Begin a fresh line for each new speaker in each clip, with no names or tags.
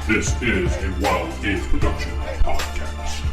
This is a Wild Games Production podcast.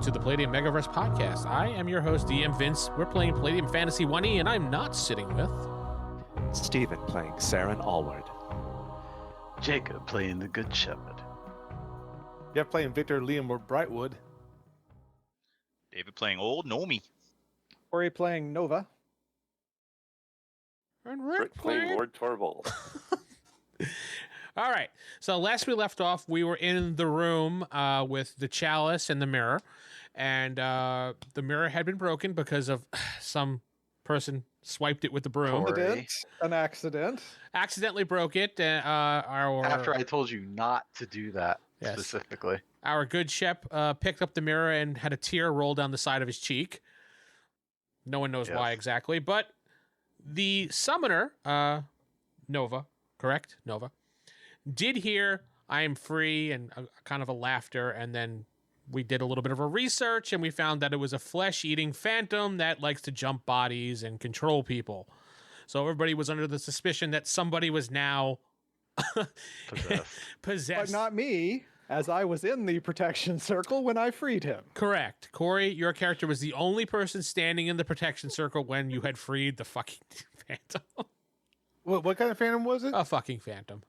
To the Palladium Megaverse podcast. I am your host, DM Vince. We're playing Palladium Fantasy 1E, and I'm not sitting with
Steven playing Seran Allward.
Jakob playing the Good Shepherd.
Geoff playing Victor Liam Brightwood.
David playing Old Gnomey.
Ori playing Nova.
and Rick
playing Lord Torvald.
All right. So last we left off, we were in the room with the chalice and the mirror, and the mirror had been broken because of some person swiped it with the broom.
An accident.
Accidentally broke it.
After I told you not to do that specifically.
Our good Shep picked up the mirror and had a tear roll down the side of his cheek. No one knows why exactly, but the summoner, Nova, correct? Nova, did hear I am free and kind of a laughter, and then we did a little bit of a research and we found that it was a flesh-eating phantom that likes to jump bodies and control people. So everybody was under the suspicion that somebody was now possessed.
But not me, as I was in the protection circle when I freed him.
Correct. Corey, your character was the only person standing in the protection circle when you had freed the fucking phantom.
What kind of phantom was it?
A fucking phantom.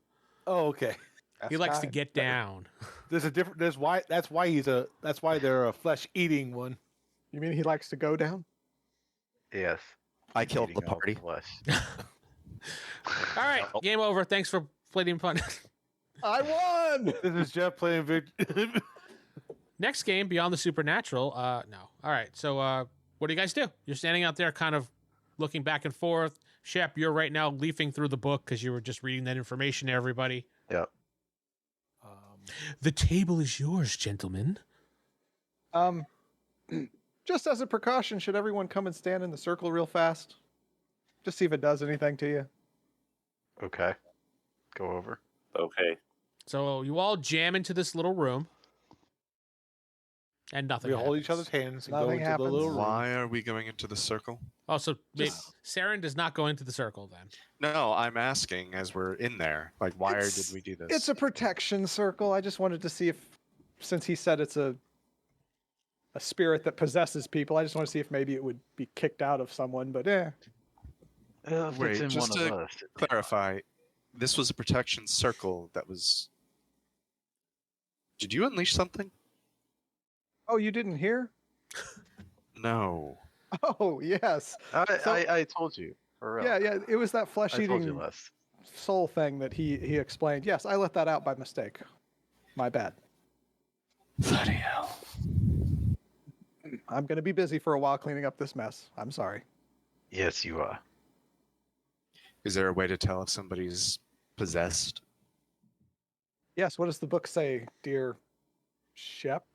Oh, okay.
He likes to get down.
There's a different. That's why they're a flesh-eating one.
You mean he likes to go down?
Yes.
I killed the
Eating all
party.
flesh.
All right, game over. Thanks for playing fun.
I won!
This is Geoff playing Victor.
Next game, Beyond the Supernatural. No. All right. So, what do you guys do? You're standing out there, kind of looking back and forth. Shep, you're right now leafing through the book because you were just reading that information to everybody.
Yep.
The table is yours, gentlemen.
Just as a precaution, should everyone come and stand in the circle real fast? Just see if it does anything to you.
Okay. Go over.
Okay.
So you all jam into this little room, and nothing.
We hold
happens.
each other's hands and go
Nothing
into
happens.
the little room.
Why are we going into the circle?
Oh, so Seran does not go into the circle then.
No, I'm asking as we're in there. Like, why did we do this?
It's a protection circle. I just wanted to see if, since he said it's a spirit that possesses people, I just want to see if maybe it would be kicked out of someone, but
If
Wait,
it's in
just
one
to
of us.
clarify, this was a protection circle that was... Did you unleash something?
Oh, you didn't hear?
No.
Oh, yes.
I told you. For real.
Yeah, it was that
I told
flesh-eating
you less.
soul thing that he explained. Yes, I let that out by mistake. My bad.
Bloody hell.
I'm going to be busy for a while cleaning up this mess. I'm sorry.
Yes, you are.
Is there a way to tell if somebody's possessed?
Yes, what does the book say, dear Shep?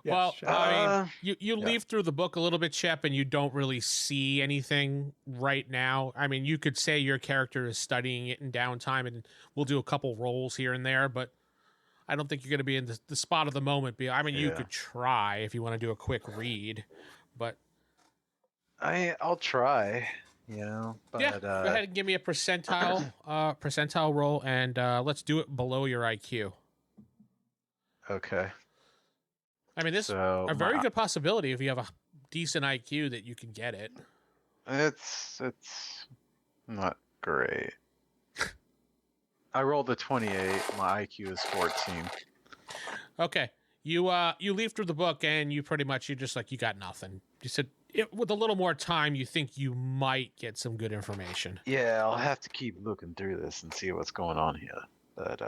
Yes,
Well,
Shep.
I mean, you leaf through the book a little bit, Shep, and you don't really see anything right now. I mean, you could say your character is studying it in downtime, and we'll do a couple rolls here and there, but I don't think you're going to be in the spot of the moment. I mean, you could try if you want to do a quick read, but...
I'll try, but...
yeah, go ahead and give me a percentile roll, and let's do it below your IQ.
Okay.
I mean, this
So
a very good possibility if you have a decent IQ that you can get it.
It's not great. I rolled a 28. My IQ is 14.
Okay, you leaf through the book and you're just like, you got nothing. You said with a little more time, you think you might get some good information.
Yeah, I'll have to keep looking through this and see what's going on here. But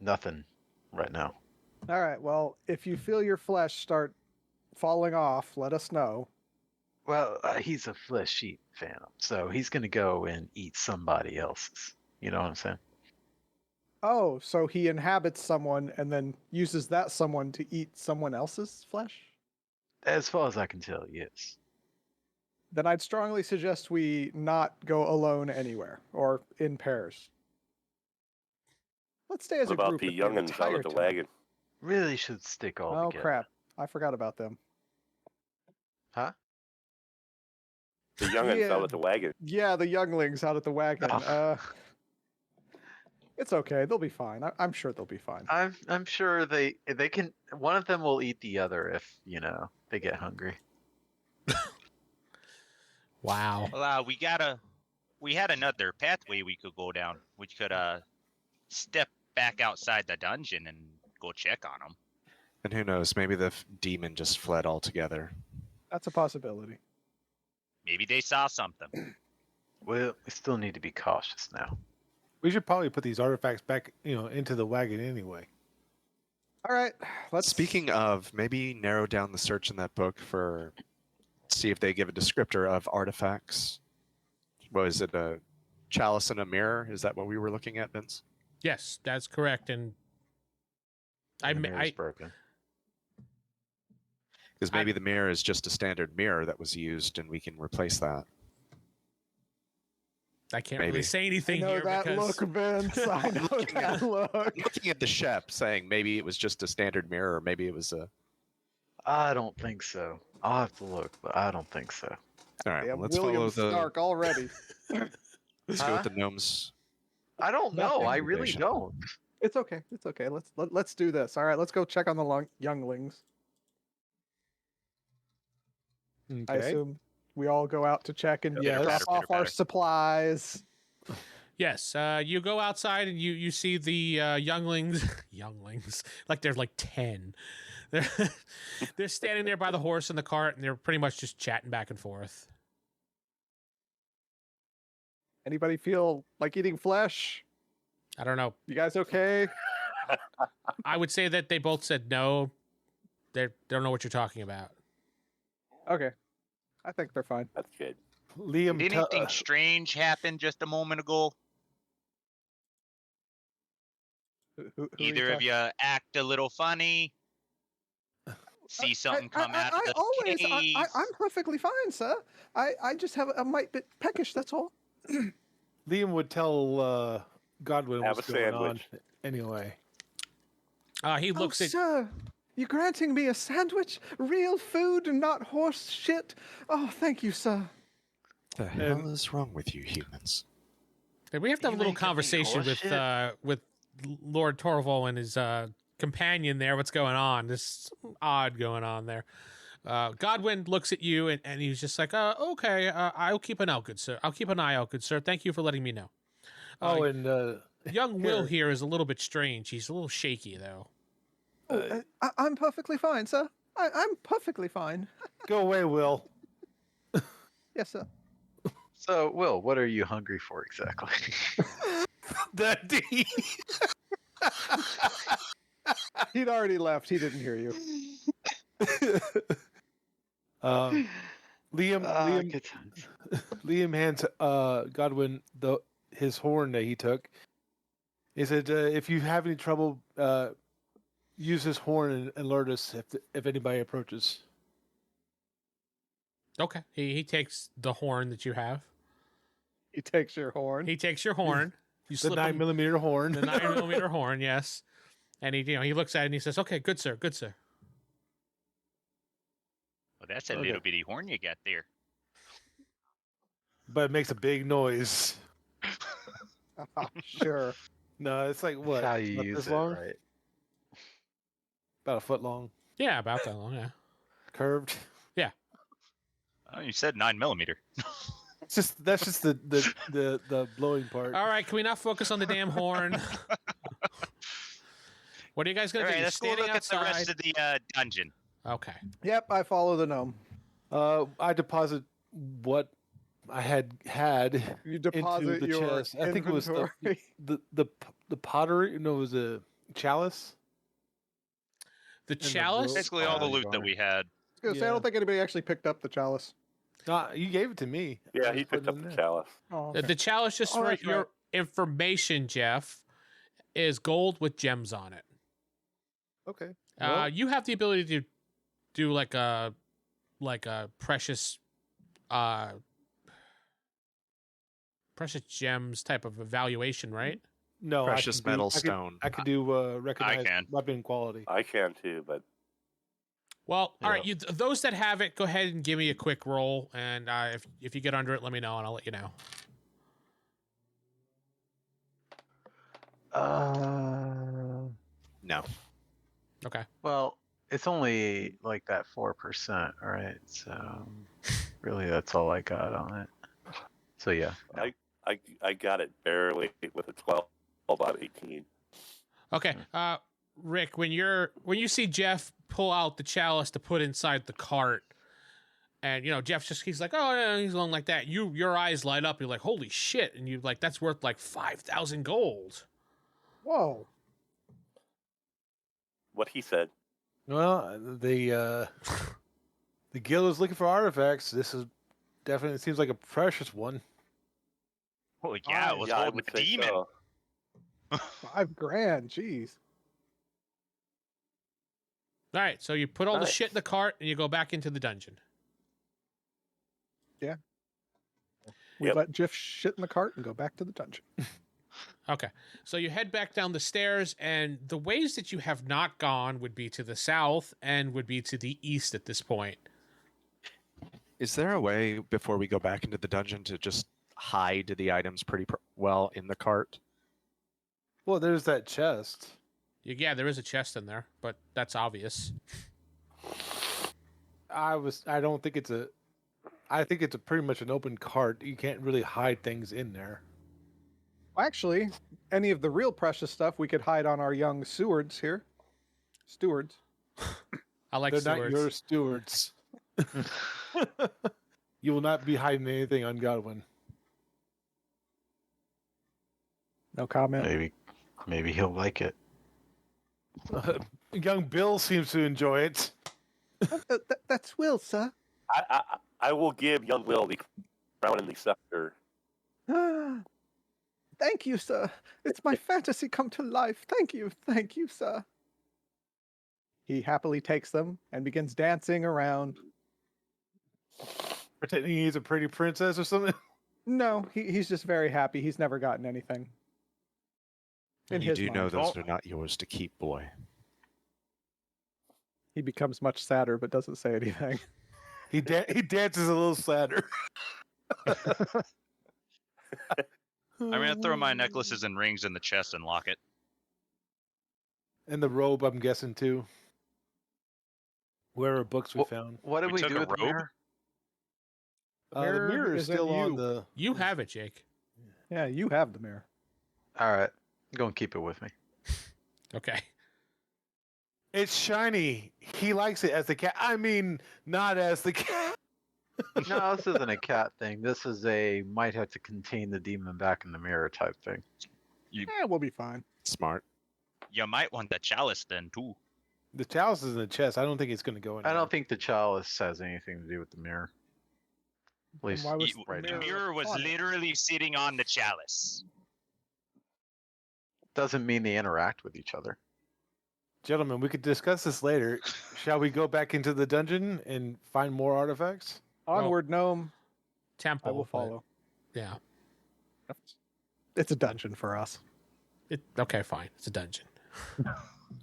nothing right now.
All right, well, if you feel your flesh start falling off, let us know.
Well, he's a flesh-eat phantom, so he's going to go and eat somebody else's. You know what I'm saying?
Oh, so he inhabits someone and then uses that someone to eat someone else's flesh?
As far as I can tell, yes.
Then I'd strongly suggest we not go alone anywhere or in pairs. Let's stay as
What
a
about
group.
the
the
youngins out
entire
of the
time.
wagon?
Really should stick all
Oh
together.
crap! I forgot about them.
Huh?
The youngins
Yeah.
out of the wagon.
Yeah, the younglings out at the wagon.
Oh.
It's okay. They'll be fine. I'm sure they'll be fine.
I'm sure they can. One of them will eat the other if they get hungry.
Wow.
Well, we had another pathway we could go down. We could step back outside the dungeon and go check on them.
And who knows? Maybe the demon just fled altogether.
That's a possibility.
Maybe they saw something.
Well, we still need to be cautious now.
We should probably put these artifacts back, into the wagon anyway.
All right. Let's.
Speaking of, maybe narrow down the search in that book for see if they give a descriptor of artifacts. What is it? A chalice and a mirror? Is that what we were looking at, Vince?
Yes, that's correct. And
The mirror's broken.
Because maybe the mirror is just a standard mirror that was used, and we can replace that.
I can't
Maybe.
really say
I
anything
know
here
that
because
look, Vince. I know that look.
Looking at the Shep, saying maybe it was just a standard mirror, or maybe it was a.
I don't think so. I'll have to look, but I don't think so.
All right,
Damn,
let's
William
follow the.
Stark already.
Let's go with the gnomes.
I don't know.
Nothing.
I really don't.
It's okay. It's okay. Let's do this. All right. Let's go check on the younglings. I
Okay.
assume we all go out to check and
Yeah,
drop
better,
off
better,
our
better.
supplies.
yes, you go outside and you see the younglings, like there's like 10. They're standing there by the horse and the cart, and they're pretty much just chatting back and forth.
Anybody feel like eating flesh?
I don't know.
You guys okay?
I would say that they both said no. They don't know what you're talking about.
Okay. I think they're fine.
That's good.
Liam,
Did anything strange happen just a moment ago?
Who are
Either of
talking-
you act a little funny? See something come out of the cave?
I'm perfectly fine, sir. I just have a mite bit peckish, that's all.
Liam would tell Godwin
Have
what's
a
going on.
sandwich.
Anyway,
He looks at
Sir, you granting me a sandwich? Real food and not horse shit? Oh, thank you, sir.
What the hell is wrong with you humans?
we have to have a
You
little
ain't gonna eat
conversation
horse
with Lord Torvald and his companion there. What's going on? There's something odd going on there. Godwin looks at you and he's just like, okay, I'll keep an eye out, good sir. I'll keep an eye out, good sir. Thank you for letting me know.
here.
Young Will here is a little bit strange. He's a little shaky, though.
I'm perfectly fine, sir. I'm perfectly fine.
Go away, Will.
Yes, sir.
So, Will, what are you hungry for exactly?
That D.
He'd already left. He didn't hear you.
Liam
Good times.
Liam hands Godwin his horn that he took. He said, "If you have any trouble, use his horn and alert us if anybody approaches."
Okay. He takes the horn that you have.
He takes your horn.
He takes your horn. You
The
slip
9mm horn.
the 9mm horn, yes. And he looks at it and he says, "Okay, good sir, good sir."
Well, that's a
Okay.
little bitty horn you got there.
But it makes a big noise.
Sure.
No, it's like what?
How you
about
use
this
it,
long?
right?
About a foot long,
Yeah, about that long. Yeah.
curved.
Oh, you said 9mm.
That's just the blowing part.
All right, can we not focus on the damn horn? What are you guys
All
gonna do?
right,
You're
let's go
standing
look at the
outside.
rest of the dungeon.
Okay.
Yep, I follow the gnome.
I deposit what I had
You deposit
into the
your
chest. I think it was
inventory.
the pottery. No, it was a chalice.
The
the
chalice.
rope.
Basically, all the
you
loot that
are.
we had.
I was gonna say, I
Yeah.
don't think anybody actually picked up the chalice.
You gave it to me.
Yeah,
I
he
just put
picked
it
up
in
the
there.
chalice.
Oh,
The chalice, just
Oh,
for
that's
your
right.
information, Jeff, is gold with gems on it.
Okay. Well,
You have the ability to do like a precious gems type of evaluation, right?
no,
Precious metal
I
stone.
I could do recognize
can.
weapon quality.
I can too, but
Well, all right.
Yeah.
Those that have it, go ahead and give me a quick roll, and if you get under it, let me know, and I'll let you know.
No.
Okay.
Well, it's only like that 4%, right? So really, that's all I got on it. So yeah. no.
I got it barely with a 12 out of 18.
Okay. Rick, when you see Geoff pull out the chalice to put inside the cart, and Geoff he's like, oh yeah, he's going like that. Your eyes light up. You're like, holy shit, and you like that's worth like 5,000 gold.
Whoa.
What he said.
Well, the guild is looking for artifacts. This is definitely seems like a precious one.
Well, yeah, it was
I
holding
would
the
say
demon.
so.
$5,000. Jeez.
All right, so you put all the
Nice.
shit in the cart and you go back into the dungeon.
We
Yep.
let Geoff shit in the cart and go back to the dungeon.
Okay, so you head back down the stairs, and the ways that you have not gone would be to the south and would be to the east at this point.
Is there a way before we go back into the dungeon to just hide the items pretty well in the cart?
Well, there's that chest.
Yeah, there is a chest in there, but that's obvious.
I don't think it's a. I think it's a pretty much an open cart. You can't really hide things in there.
Actually, any of the real precious stuff we could hide on our young stewards here. Stewards.
I like
They're
stewards.
not your stewards. You will not be hiding anything on Godwin.
No comment.
Maybe he'll like it.
Young Bill seems to enjoy it.
That's Will, sir.
I will give young Will the crown and the scepter.
Thank you, sir. It's my fantasy come to life. Thank you, sir. He happily takes them and begins dancing around.
Pretending he's a pretty princess or something.
No, he's just very happy. He's never gotten anything. In
You
his
do
mind.
know those are not yours to keep, boy.
He becomes much sadder, but doesn't say anything.
He dances a little sadder.
I'm gonna throw my necklaces and rings in the chest and lock it.
And the robe, I'm guessing too. Where are books we
Well,
found?
What did
We
we
took
do
a
with the
robe?
mirror?
The mirror is
is in
still on
you.
the.
You have it, Jake.
Yeah, you have the mirror.
All right, go and keep it with me.
Okay.
It's shiny. He likes it as the cat. I mean, not as the cat.
No, this isn't a cat thing. This is a might have to contain the demon back in the mirror type thing.
We'll be fine.
Smart.
You might want the chalice then too.
The chalice is in the chest. I don't think it's going to go in.
I don't think the chalice has anything to do with the mirror. At
Then
least
why was
right
The
now.
mirror was
on it?
literally sitting on the chalice.
Doesn't mean they interact with each other.
Gentlemen, we could discuss this later. Shall we go back into the dungeon and find more artifacts?
Onward, gnome.
Temple.
I will
but-
follow.
Yeah.
It's a dungeon for us.
Okay, fine. It's a dungeon.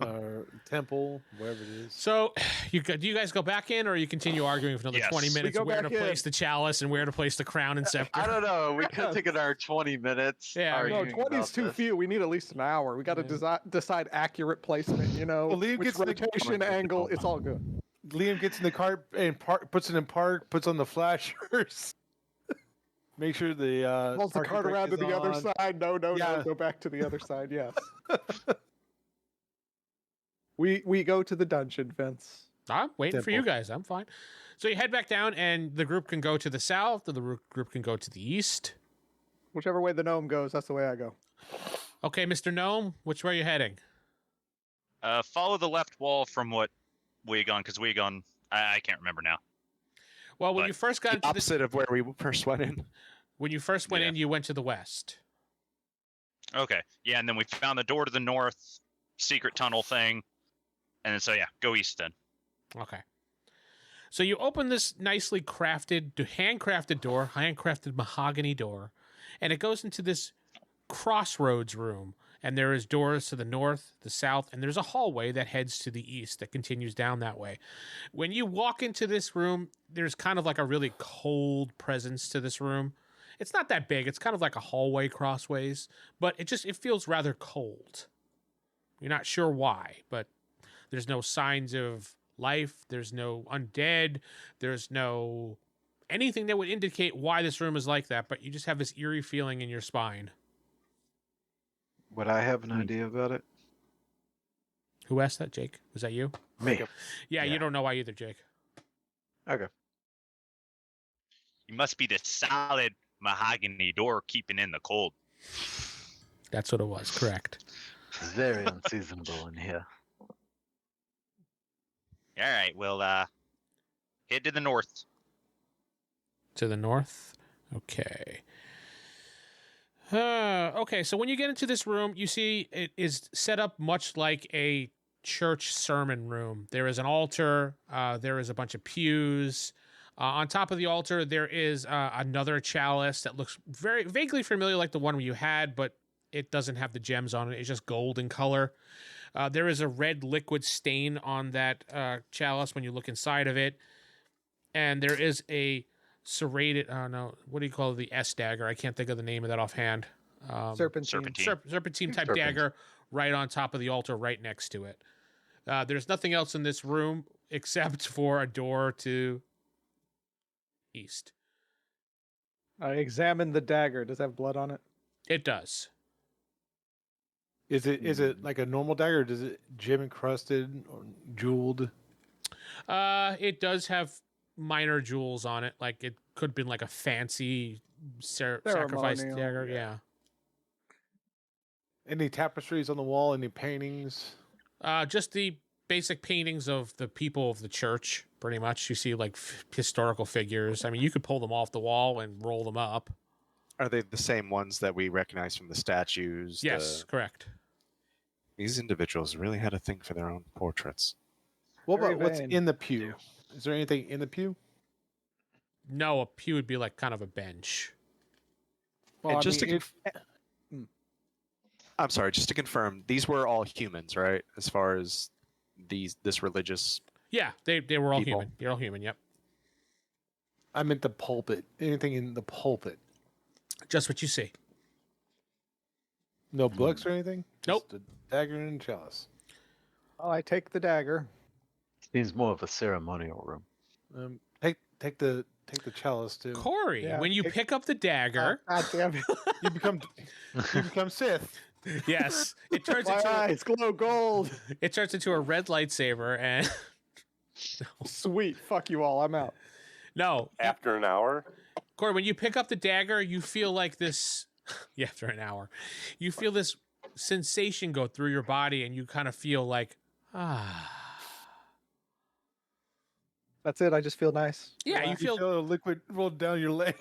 Or temple, wherever it is.
So, do you guys go back in, or you continue arguing for another
Yes.
20
We
minutes
go
where to
back in.
place the chalice and where to place the crown and scepter?
I don't know. We could take our 20 minutes.
Yeah,
No,
arguing
20 is
about
too
this.
few. We need at least an hour. We got to
Yeah.
decide accurate placement,
Well, Liam
which
gets the-
rotation angle. It's all good.
Liam gets in the cart and puts it in park, puts on the flashers. Make sure the
Pulls the
parking
cart
brake
around to
is
the other
on.
side. No,
Yeah.
go back to the other side. Yes. We go to the dungeon, Vince.
I'm waiting for you
Temple.
guys. I'm fine. So you head back down, and the group can go to the south, or the group can go to the east.
Whichever way the gnome goes, that's the way I go.
Okay, Mr. Gnome, which way are you heading?
Follow the left wall from what we gone, because we gone. I can't remember now.
Well, when
But
you first got
The
into
opposite of where we first went in.
when you first went
Yeah.
in, you went to the west.
Okay. Yeah, and then we found the door to the north, secret tunnel thing, and then so yeah, go east then.
Okay. So you open this nicely crafted, handcrafted door, handcrafted mahogany door, and it goes into this crossroads room. And there is doors to the north, the south, and there's a hallway that heads to the east that continues down that way. When you walk into this room, there's kind of like a really cold presence to this room. It's not that big. It's kind of like a hallway crossways, but it feels rather cold. You're not sure why, but there's no signs of life. There's no undead. There's no anything that would indicate why this room is like that, but you just have this eerie feeling in your spine.
Would I have an idea about it?
Who asked that, Jake? Was that you?
Me.
Yeah, you don't know why either, Jake.
Okay.
You must be the solid mahogany door keeping in the cold.
That's what it was, correct.
It's very unseasonable in here.
All right, we'll head to the north.
To the north? Okay. Okay, so when you get into this room, you see it is set up much like a church sermon room. There is an altar. There is a bunch of pews. On top of the altar, there is another chalice that looks very vaguely familiar like the one you had, but it doesn't have the gems on it. It's just gold in color. There is a red liquid stain on that chalice when you look inside of it. And there is a serrated, what do you call it? The S dagger. I can't think of the name of that offhand.
Serpentine.
Serpentine type dagger right on top of the altar, right next to it. There's nothing else in this room except for a door to east.
I examined the dagger. Does it have blood on it?
It does.
Is it like a normal dagger? Or does it gem encrusted or jeweled?
It does have minor jewels on it. Like it could have been like a fancy sacrifice
Ceremonial,
dagger. Yeah.
Any tapestries on the wall? Any paintings?
Just the basic paintings of the people of the church, pretty much. You see like historical figures. I mean, you could pull them off the wall and roll them up.
Are they the same ones that we recognize from the statues?
Yes, correct.
These individuals really had a thing for their own portraits.
What
Very
about what's
vain.
in the pew? Is there anything in the pew?
No, a pew would be like kind of a bench.
Well,
And
I
just
mean,
to I'm sorry, just to confirm, these were all humans, right? As far as this religious.
Yeah, they were all
People.
human. You're all human. Yep.
I meant the pulpit. Anything in the pulpit?
Just what you see.
No books or anything?
Nope.
Just a dagger and chalice.
Oh, I take the dagger.
Seems more of a ceremonial room.
Take the chalice too.
Corey,
Yeah,
when you pick up the dagger,
God damn it.
You become Sith.
yes, it turns
My
into
eyes glow gold.
a red lightsaber, and
Sweet. Fuck you all. I'm out.
no,
After an hour,
Corey, when you pick up the dagger, you feel like this. Yeah, after an hour, you feel this sensation go through your body, and you kind of feel like,
That's it. I just feel nice.
Yeah,
Relax.
you
You feel a liquid roll down your leg.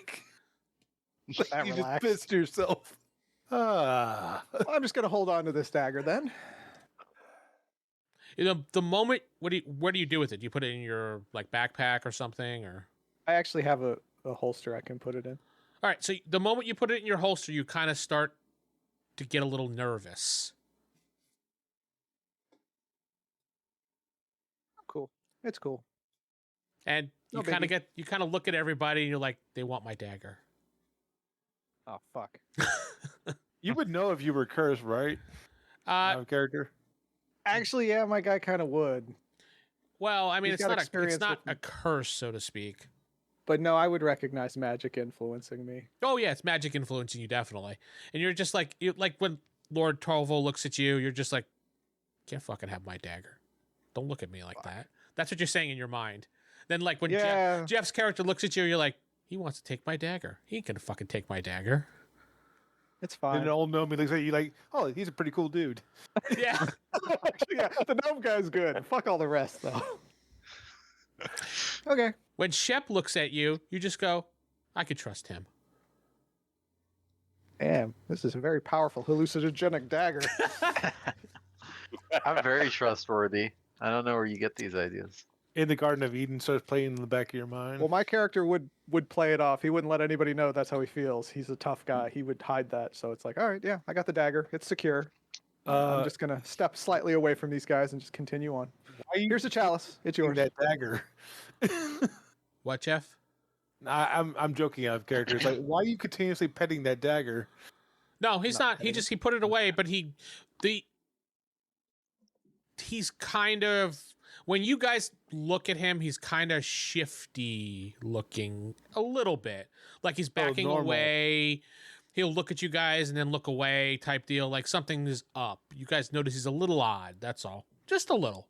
That
You just
relaxed.
pissed yourself.
Well, I'm just gonna hold on to this dagger then.
the moment. What do you do with it? Do you put it in your like backpack or something, or?
I actually have a holster I can put it in.
All right, so the moment you put it in your holster, you kind of start to get a little nervous.
Cool. It's cool.
And you
No
kind
biggie.
of look at everybody and you're like, they want my dagger.
Oh fuck.
You would know if you were cursed, right? Out of character.
Actually, yeah, my guy kind of would.
Well, I mean,
He's
it's
got
not
experience
a
with-
curse, so to speak.
But no, I would recognize magic influencing me.
Oh yeah, it's magic influencing you definitely. And you're just like like when Lord Torvald looks at you, you're just like, can't fucking have my dagger. Don't look at me like that. That's what you're saying in your mind. Then like when
Yeah.
Jeff's character looks at you, you're like, he wants to take my dagger. He ain't gonna fucking take my dagger.
It's
And
fine.
an old gnome looks at you like, oh, he's a pretty cool dude.
Yeah.
Actually, yeah, the gnome guy's good. Fuck all the rest, though. Okay.
When Shep looks at you, you just go, I could trust him.
Damn, this is a very powerful hallucinogenic dagger.
I'm very trustworthy. I don't know where you get these ideas.
In the Garden of Eden starts playing in the back of your mind.
Well, my character would play it off. He wouldn't let anybody know that's how he feels. He's a tough guy. He would hide that. So it's like, all right, yeah, I got the dagger. It's secure. I'm just gonna step slightly away from these guys and just continue on. Here's the chalice. It's yours.
That dagger.
What, Jeff?
I'm joking out of character. It's like, why are you continuously petting that dagger?
No, he's not. He put it away, but he's kind of, when you guys look at him, he's kind of shifty looking a little bit. Like he's backing away. He'll look at you guys and then look away type deal. Like something is up. You guys notice he's a little odd. That's all. Just a little.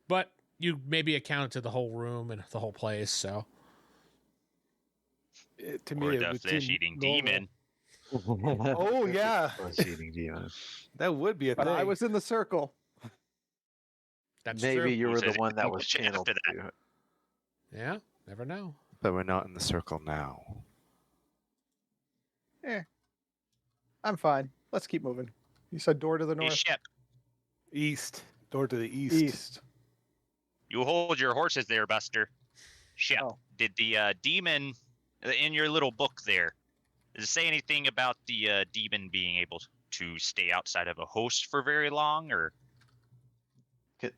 But you maybe accounted to the whole room and the whole place, so.
To
Or
me,
the flesh-eating demon.
Oh, yeah.
Flesh-eating demon.
That would be a
But
thing.
I was in the circle.
That's
Maybe
true.
you were the
Says
one that
it
was
after
channeled
that.
to it.
Yeah, never know.
But we're not in the circle now.
I'm fine. Let's keep moving. You said door to the
Hey,
north?
Shep,
East. Door to the east.
East.
you hold your horses there, Buster. Shep,
Oh.
did the demon in your little book there, does it say anything about the demon being able to stay outside of a host for very long, or?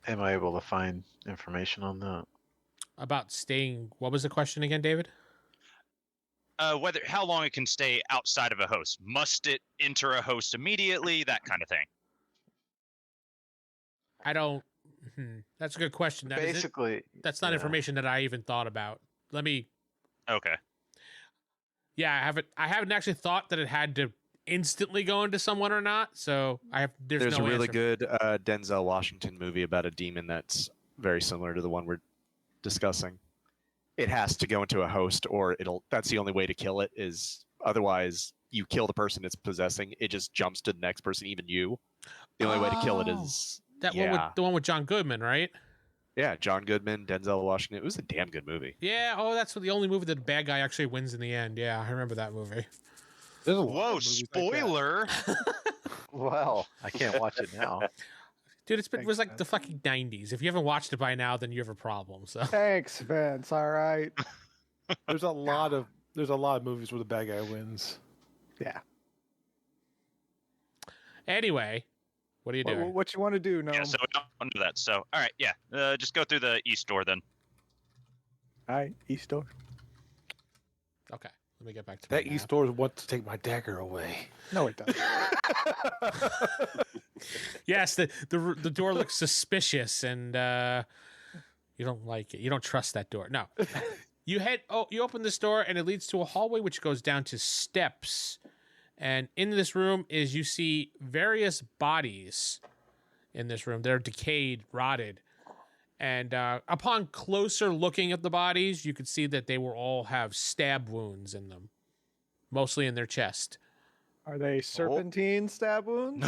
Am I able to find information on that?
About staying, what was the question again, David?
How long it can stay outside of a host? Must it enter a host immediately? That kind of thing.
I don't. That's a good question.
Basically,
That's not
yeah.
information that I even thought about. Let me.
Okay.
Yeah, I haven't actually thought that it had to instantly go into someone or not. So there's
There's
no
a really
answer.
good Denzel Washington movie about a demon that's very similar to the one we're discussing. It has to go into a host, or that's the only way to kill it. Is otherwise you kill the person it's possessing, it just jumps to the next person, even you. The only way to kill it is
That one with the one with John Goodman, right?
Yeah, John Goodman, Denzel Washington. It was a damn good movie.
Yeah. Oh, that's the only movie that the bad guy actually wins in the end. Yeah, I remember that movie.
There's a lot of
Whoa,
movies like that.
spoiler!
Well, I can't watch it now.
Dude, it was like the fucking 90s. If you haven't watched it by now, then you have a problem. So
Thanks, Vince. All right.
There's a lot of movies where the bad guy wins.
Yeah.
anyway, what are you doing?
What you want to do? No.
Yeah, so we don't do that. So, all right, yeah, just go through the east door then.
All right. East door.
Okay, let me get back to
That
my
East
map.
door wants to take my dagger away.
No, it doesn't.
Yes, the door looks suspicious, and you don't like it. You don't trust that door. No, you open this door, and it leads to a hallway which goes down to steps. And in this room you see various bodies. In this room, they're decayed, rotted, and upon closer looking at the bodies, you could see that they will all have stab wounds in them, mostly in their chest.
Are they serpentine stab wounds?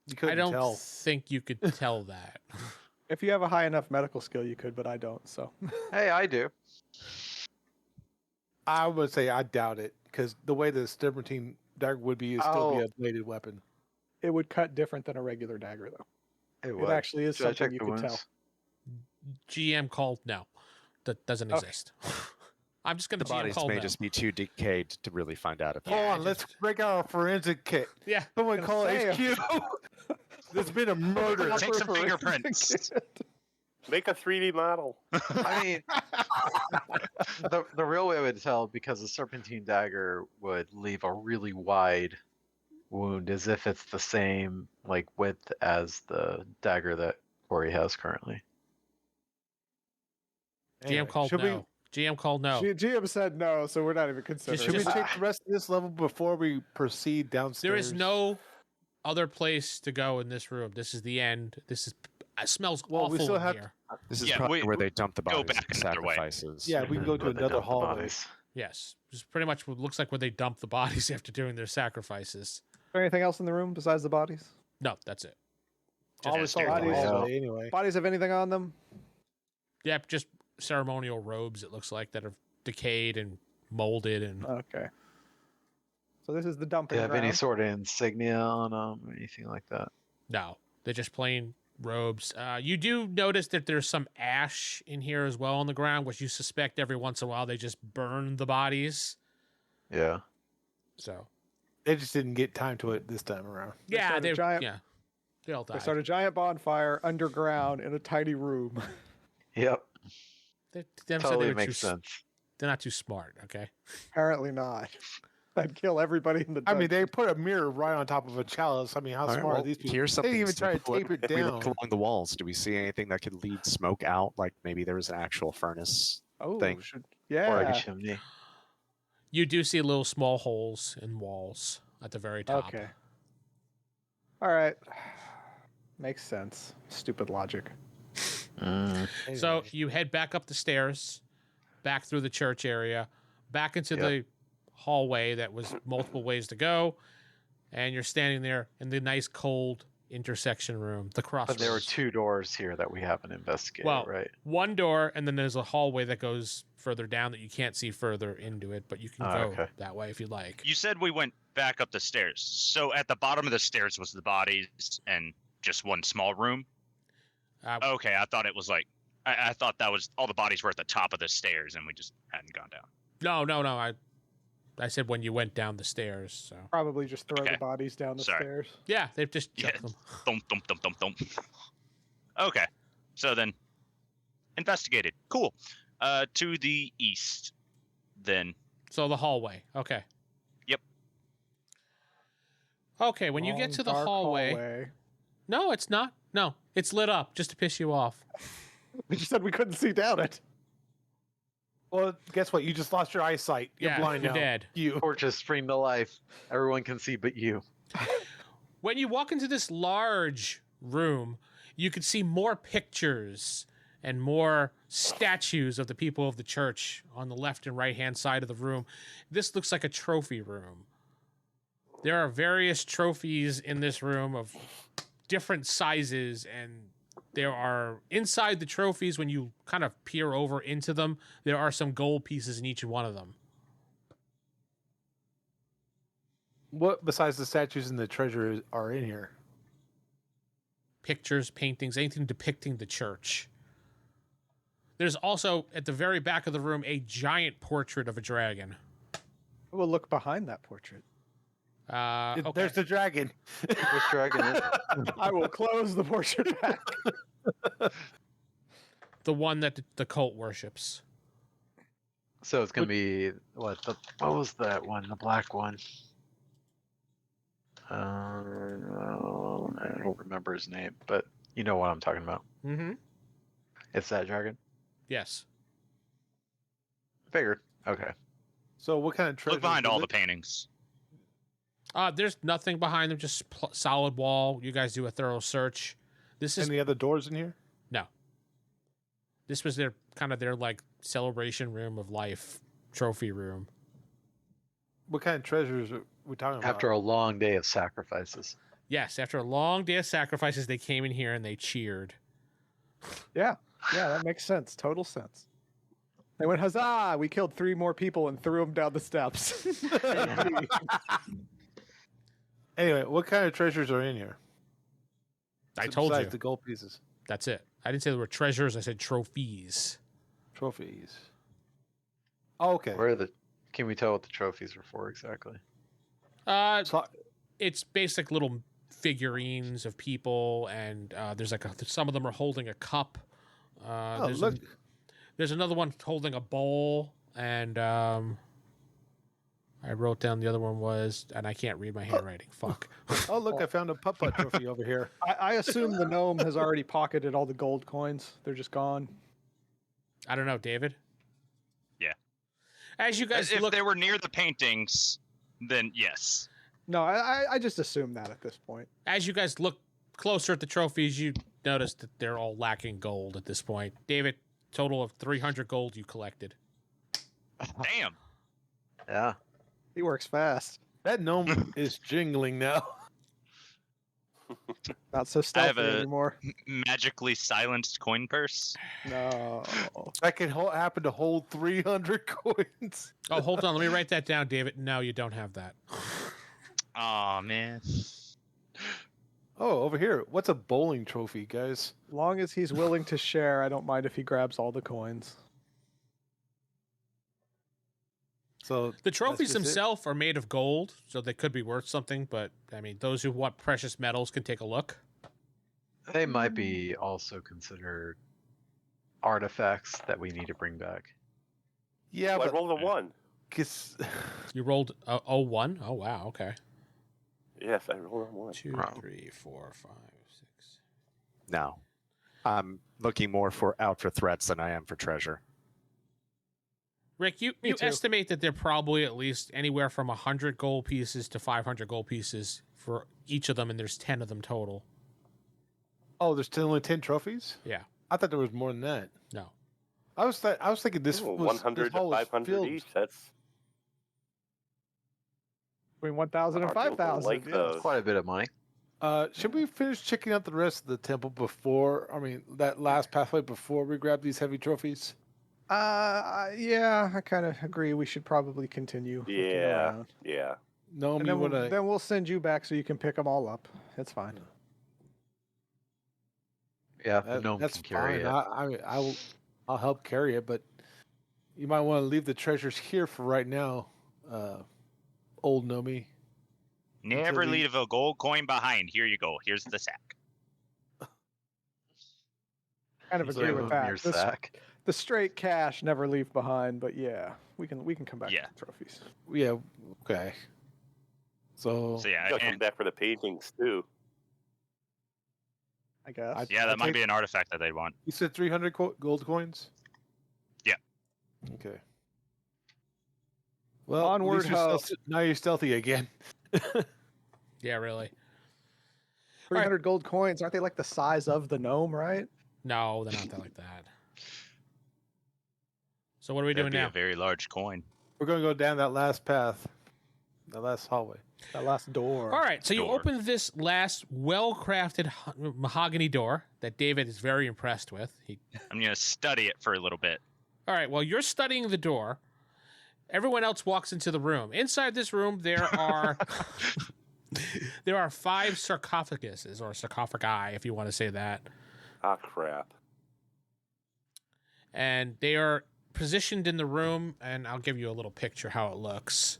You
I
couldn't
don't
tell.
think you could tell that.
If you have a high enough medical skill, you could, but I don't. So
Hey, I do.
I would say I doubt it, because the way the serpentine dagger would be is still be a bladed weapon.
it would cut different than a regular dagger, though.
It
It actually is
Should I
something
check
you
the
could tell.
wounds?
GM called no. That doesn't
Okay.
exist. I'm just going to
The
GM
bodies
call
may
no.
just be too decayed to really find out if
Hold on, let's break out a forensic kit.
Yeah.
Someone
Gonna
call
say
HQ. There's been a murder.
Take some fingerprints.
Make a 3D model.
I mean, the real way I would tell, because the serpentine dagger would leave a really wide wound, as if it's the same like width as the dagger that Corey has currently.
GM called
should
no. GM called no.
GM said no, so we're not even considering.
Should we
Just-
check the rest of this level before we proceed downstairs?
There is no other place to go in this room. This is the end. This is it smells
Well, we
awful
still
in
have-
here.
this is
Yeah,
probably
we-
where they dump the
go
bodies
back
and
another way.
sacrifices.
Yeah, we can go to
Where they
another
dump the
hallway.
bodies.
Yes. Just pretty much what looks like where they dump the bodies after doing their sacrifices.
Is there anything else in the room besides the bodies?
No, that's it.
All we
Just
saw was the
bodies.
hallway anyway.
Bodies have anything on them?
yeah, just ceremonial robes, it looks like, that are decayed and molded and
Okay. So this is the
Do
dumping
you have any
ground.
sort of insignia on them or anything like that?
No, they're just plain robes. You do notice that there's some ash in here as well on the ground, which you suspect every once in a while they just burn the bodies.
Yeah.
So
They just didn't get time to it this time around.
yeah,
started
they
giant-
they all
They
died.
start a giant bonfire underground in a tiny room.
Yep.
Them said
Totally
they were
makes
too,
sense.
They're not too smart. Okay.
Apparently not. I'd kill everybody in the.
I mean,
dungeon.
they put a mirror right on top of a chalice. I mean, how
All right,
smart
well,
are these people?
here's
They
something
didn't even try to
simple.
tape it
If we look
down.
along the walls, do we see anything that could lead smoke out? Like maybe there was an actual furnace.
Oh,
thing.
yeah.
Or a chimney.
You do see little small holes in walls at the very top.
Okay. All right. Makes sense. Stupid logic.
So you head back up the stairs, back through the church area, back into
Yep.
the hallway that was multiple ways to go, and you're standing there in the nice cold intersection room, the crossroads.
But there were 2 doors here that we haven't investigated,
Well,
right?
one door, and then there's a hallway that goes further down that you can't see further into it, but you can go
okay.
that way if you like.
You said we went back up the stairs. So at the bottom of the stairs was the bodies and just one small room. Okay, I thought it was like I thought that was all the bodies were at the top of the stairs and we just hadn't gone down.
No. I said when you went down the stairs. So
Probably just throw
Okay.
the bodies down the
Sorry.
stairs.
yeah, they've just
Yeah.
chucked them.
Thump, thump, thump, thump, thump. Okay, so then investigated. Cool. To the east, then.
So the hallway. Okay.
Yep.
Okay, when you
Long,
get to the
dark
hallway. No, it's not. No, it's lit up just to piss you off.
We just said we couldn't see down it.
Well, guess what? You just lost your eyesight. You're
Yeah,
blind
you're
now.
dead.
You.
Torches spring to life. Everyone can see but you.
When you walk into this large room, you can see more pictures and more statues of the people of the church on the left and right hand side of the room. This looks like a trophy room. There are various trophies in this room of different sizes, and there are inside the trophies, when you kind of peer over into them, there are some gold pieces in each one of them.
What besides the statues and the treasure are in here?
Pictures, paintings, anything depicting the church. There's also, at the very back of the room, a giant portrait of a dragon.
We'll look behind that portrait.
Okay.
There's the dragon.
Which dragon is it?
I will close the portrait back.
The one that the cult worships.
So it's gonna be what was that one? The black one. I don't remember his name, but you know what I'm talking about.
Mm-hmm.
It's that dragon.
Yes.
Figured. Okay.
So what kind of treasure?
Look behind all the paintings.
There's nothing behind them, just solid wall. You guys do a thorough search. This is
Any other doors in here?
no. This was their like celebration room of life, trophy room.
What kind of treasures are we talking about?
After a long day of sacrifices.
Yes, after a long day of sacrifices, they came in here and they cheered.
Yeah, that makes sense. Total sense. They went, huzzah! We killed 3 more people and threw them down the steps.
Anyway, what kind of treasures are in here?
I told
Besides
you.
the gold pieces,
That's it. I didn't say there were treasures. I said trophies.
trophies. Oh, okay.
Can we tell what the trophies were for exactly?
So-
It's basic little figurines of people, and there's like some of them are holding a cup.
oh,
There's,
look.
there's another one holding a bowl, and I wrote down the other one was, and I can't read my handwriting. Fuck.
Oh, look! I found a putt-putt trophy over here.
I assume the gnome has already pocketed all the gold coins. They're just gone.
I don't know, David.
Yeah.
As you guys
If
look,
they were near the paintings, then yes.
No, I just assume that at this point.
as you guys look closer at the trophies, you notice that they're all lacking gold at this point. David, total of 300 gold you collected.
Damn.
Yeah.
He works fast.
That gnome is jingling now.
Not so
I have
stealthy
a
anymore.
magically silenced coin purse.
No.
That can happen to hold 300 coins.
Oh, hold on. Let me write that down, David. No, you don't have that.
Oh man.
Oh, over here. What's a bowling trophy, guys?
Long as he's willing to share, I don't mind if he grabs all the coins.
So
The trophies
just it?
themselves are made of gold, so they could be worth something, but I mean, those who want precious metals can take a look.
They might be also considered artifacts that we need to bring back.
Yeah,
Well, I
but
rolled a 1.
'cause-
You rolled a 1? Oh, wow. Okay.
Yes, I rolled a 1.
2,
Wow.
3, 4, 5, 6.
No. I'm looking more out for threats than I am for treasure.
Rick, you
Me too.
estimate that they're probably at least anywhere from 100 gold pieces to 500 gold pieces for each of them, and there's 10 of them total.
oh, there's still only 10 trophies?
Yeah.
I thought there was more than that.
No.
I was thinking this
Ooh,
was
100
this
to
hall was
500
filled.
each. That's
Between 1,000 and
Our people
5,000.
like
yeah.
those.
Quite a bit of money.
Should we finish checking out the rest of the temple before? I mean, that last pathway before we grab these heavy trophies.
Yeah, I kind of agree. We should probably continue. looking
yeah,
around.
yeah.
No,
And
me
then,
wanna.
then we'll send you back so you can pick them all up. It's fine.
Yeah, the
That-
gnome
that's
can carry
fine.
it.
I'll help carry it, but you might want to leave the treasures here for right now, old Gnomey.
Never
we-
leave a gold coin behind. Here you go. Here's the sack.
Kind of
He's
agree
like,
with
"Oh,
that.
your
The,
sack."
the straight cash never leave behind, but yeah, we can come back
Yeah.
to the trophies.
Yeah. Okay. So,
So yeah,
Gotta come
and,
back for the paintings too.
I guess.
I-
yeah, that
I'll
might
take-
be an artifact that they'd want.
you said 300 gold coins.
Yeah.
Okay. Well,
Onward,
at least you're now you're stealthy again.
Yeah, really.
300 gold coins, aren't they like the size of the gnome, right?
No, they're not that like that. So what are we
That'd
doing
be
now?
a very large coin.
We're going to go down that last path, that last hallway.
That last door.
All right, so you
Door.
open this last well-crafted mahogany door that David is very impressed with.
I'm gonna study it for a little bit.
All right, while you're studying the door, everyone else walks into the room. Inside this room, there are 5 sarcophaguses, or sarcophagi, if you want to say that.
Ah, crap.
And they are positioned in the room, and I'll give you a little picture how it looks.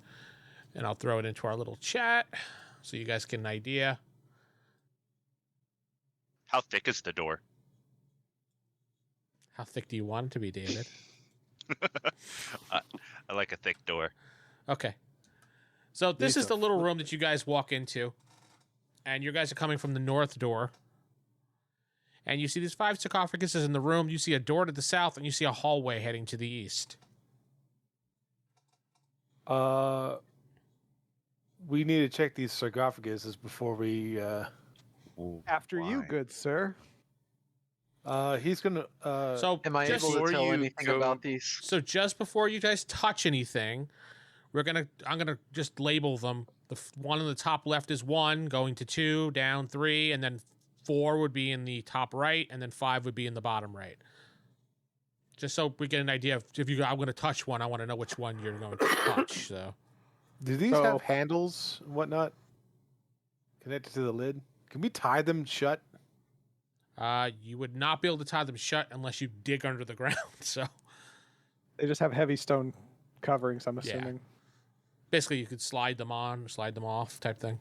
And I'll throw it into our little chat so you guys get an idea.
How thick is the door?
How thick do you want it to be, David?
I like a thick door.
Okay. So this
These
is the
are
little room that you guys walk into. And you guys are coming from the north door. And you see these 5 sarcophaguses in the room. You see a door to the south, and you see a hallway heading to the east.
We need to check these sarcophaguses before we.
After you,
Why?
good sir.
He's gonna.
So
Am I
just,
able to
before
tell
you
anything
go-
about these?
so just before you guys touch anything, I'm gonna just label them. The one on the top left is 1, going to 2, down 3, and then 4 would be in the top right, and then 5 would be in the bottom right. Just so we get an idea of if I'm going to touch one, I want to know which one you're going to touch. So
Do these
So-
have handles and whatnot connected to the lid? Can we tie them shut?
you would not be able to tie them shut unless you dig under the ground. So
They just have heavy stone coverings, I'm
Yeah.
assuming.
basically, you could slide them on, slide them off, type thing.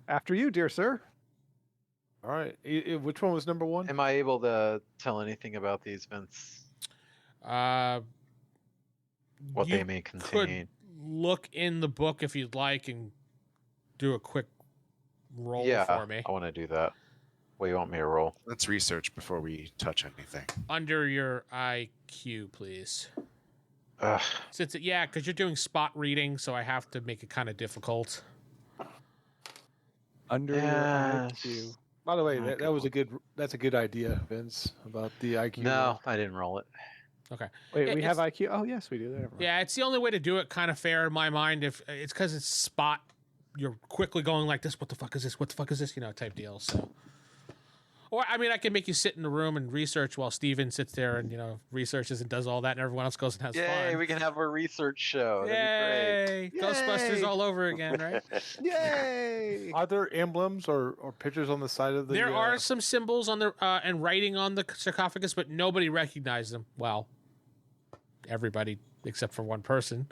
After you, dear sir.
All right. Which one was number 1?
Am I able to tell anything about these, Vince?
Uh,
What
you
they may
could
contain?
look in the book if you'd like and do a quick roll
Yeah,
for me.
I want to do that. What do you want me to roll?
Let's research before we touch anything.
Under your IQ, please.
Ugh.
Because you're doing spot reading, so I have to make it kind of difficult.
Under your
Yes.
IQ.
By the way,
Okay.
that's a good idea, Vince, about the IQ.
No, I didn't roll it.
Wait,
Yeah,
we have
it's-
IQ? Oh, yes, we do. Never mind.
Yeah, it's the only way to do it kind of fair in my mind. If it's because it's spot you're quickly going like this. What the fuck is this? What the fuck is this? Type deal. So, or I mean, I can make you sit in the room and research while Steven sits there and researches and does all that, and everyone else goes and has
Yay,
fun.
we can have a research show. That'd
Yay!
be great.
Ghostbusters all over again, right?
Yay!
Are there emblems or pictures on the side of the?
There are some symbols on the and writing on the sarcophagus, but nobody recognized them. Well, everybody except for one person.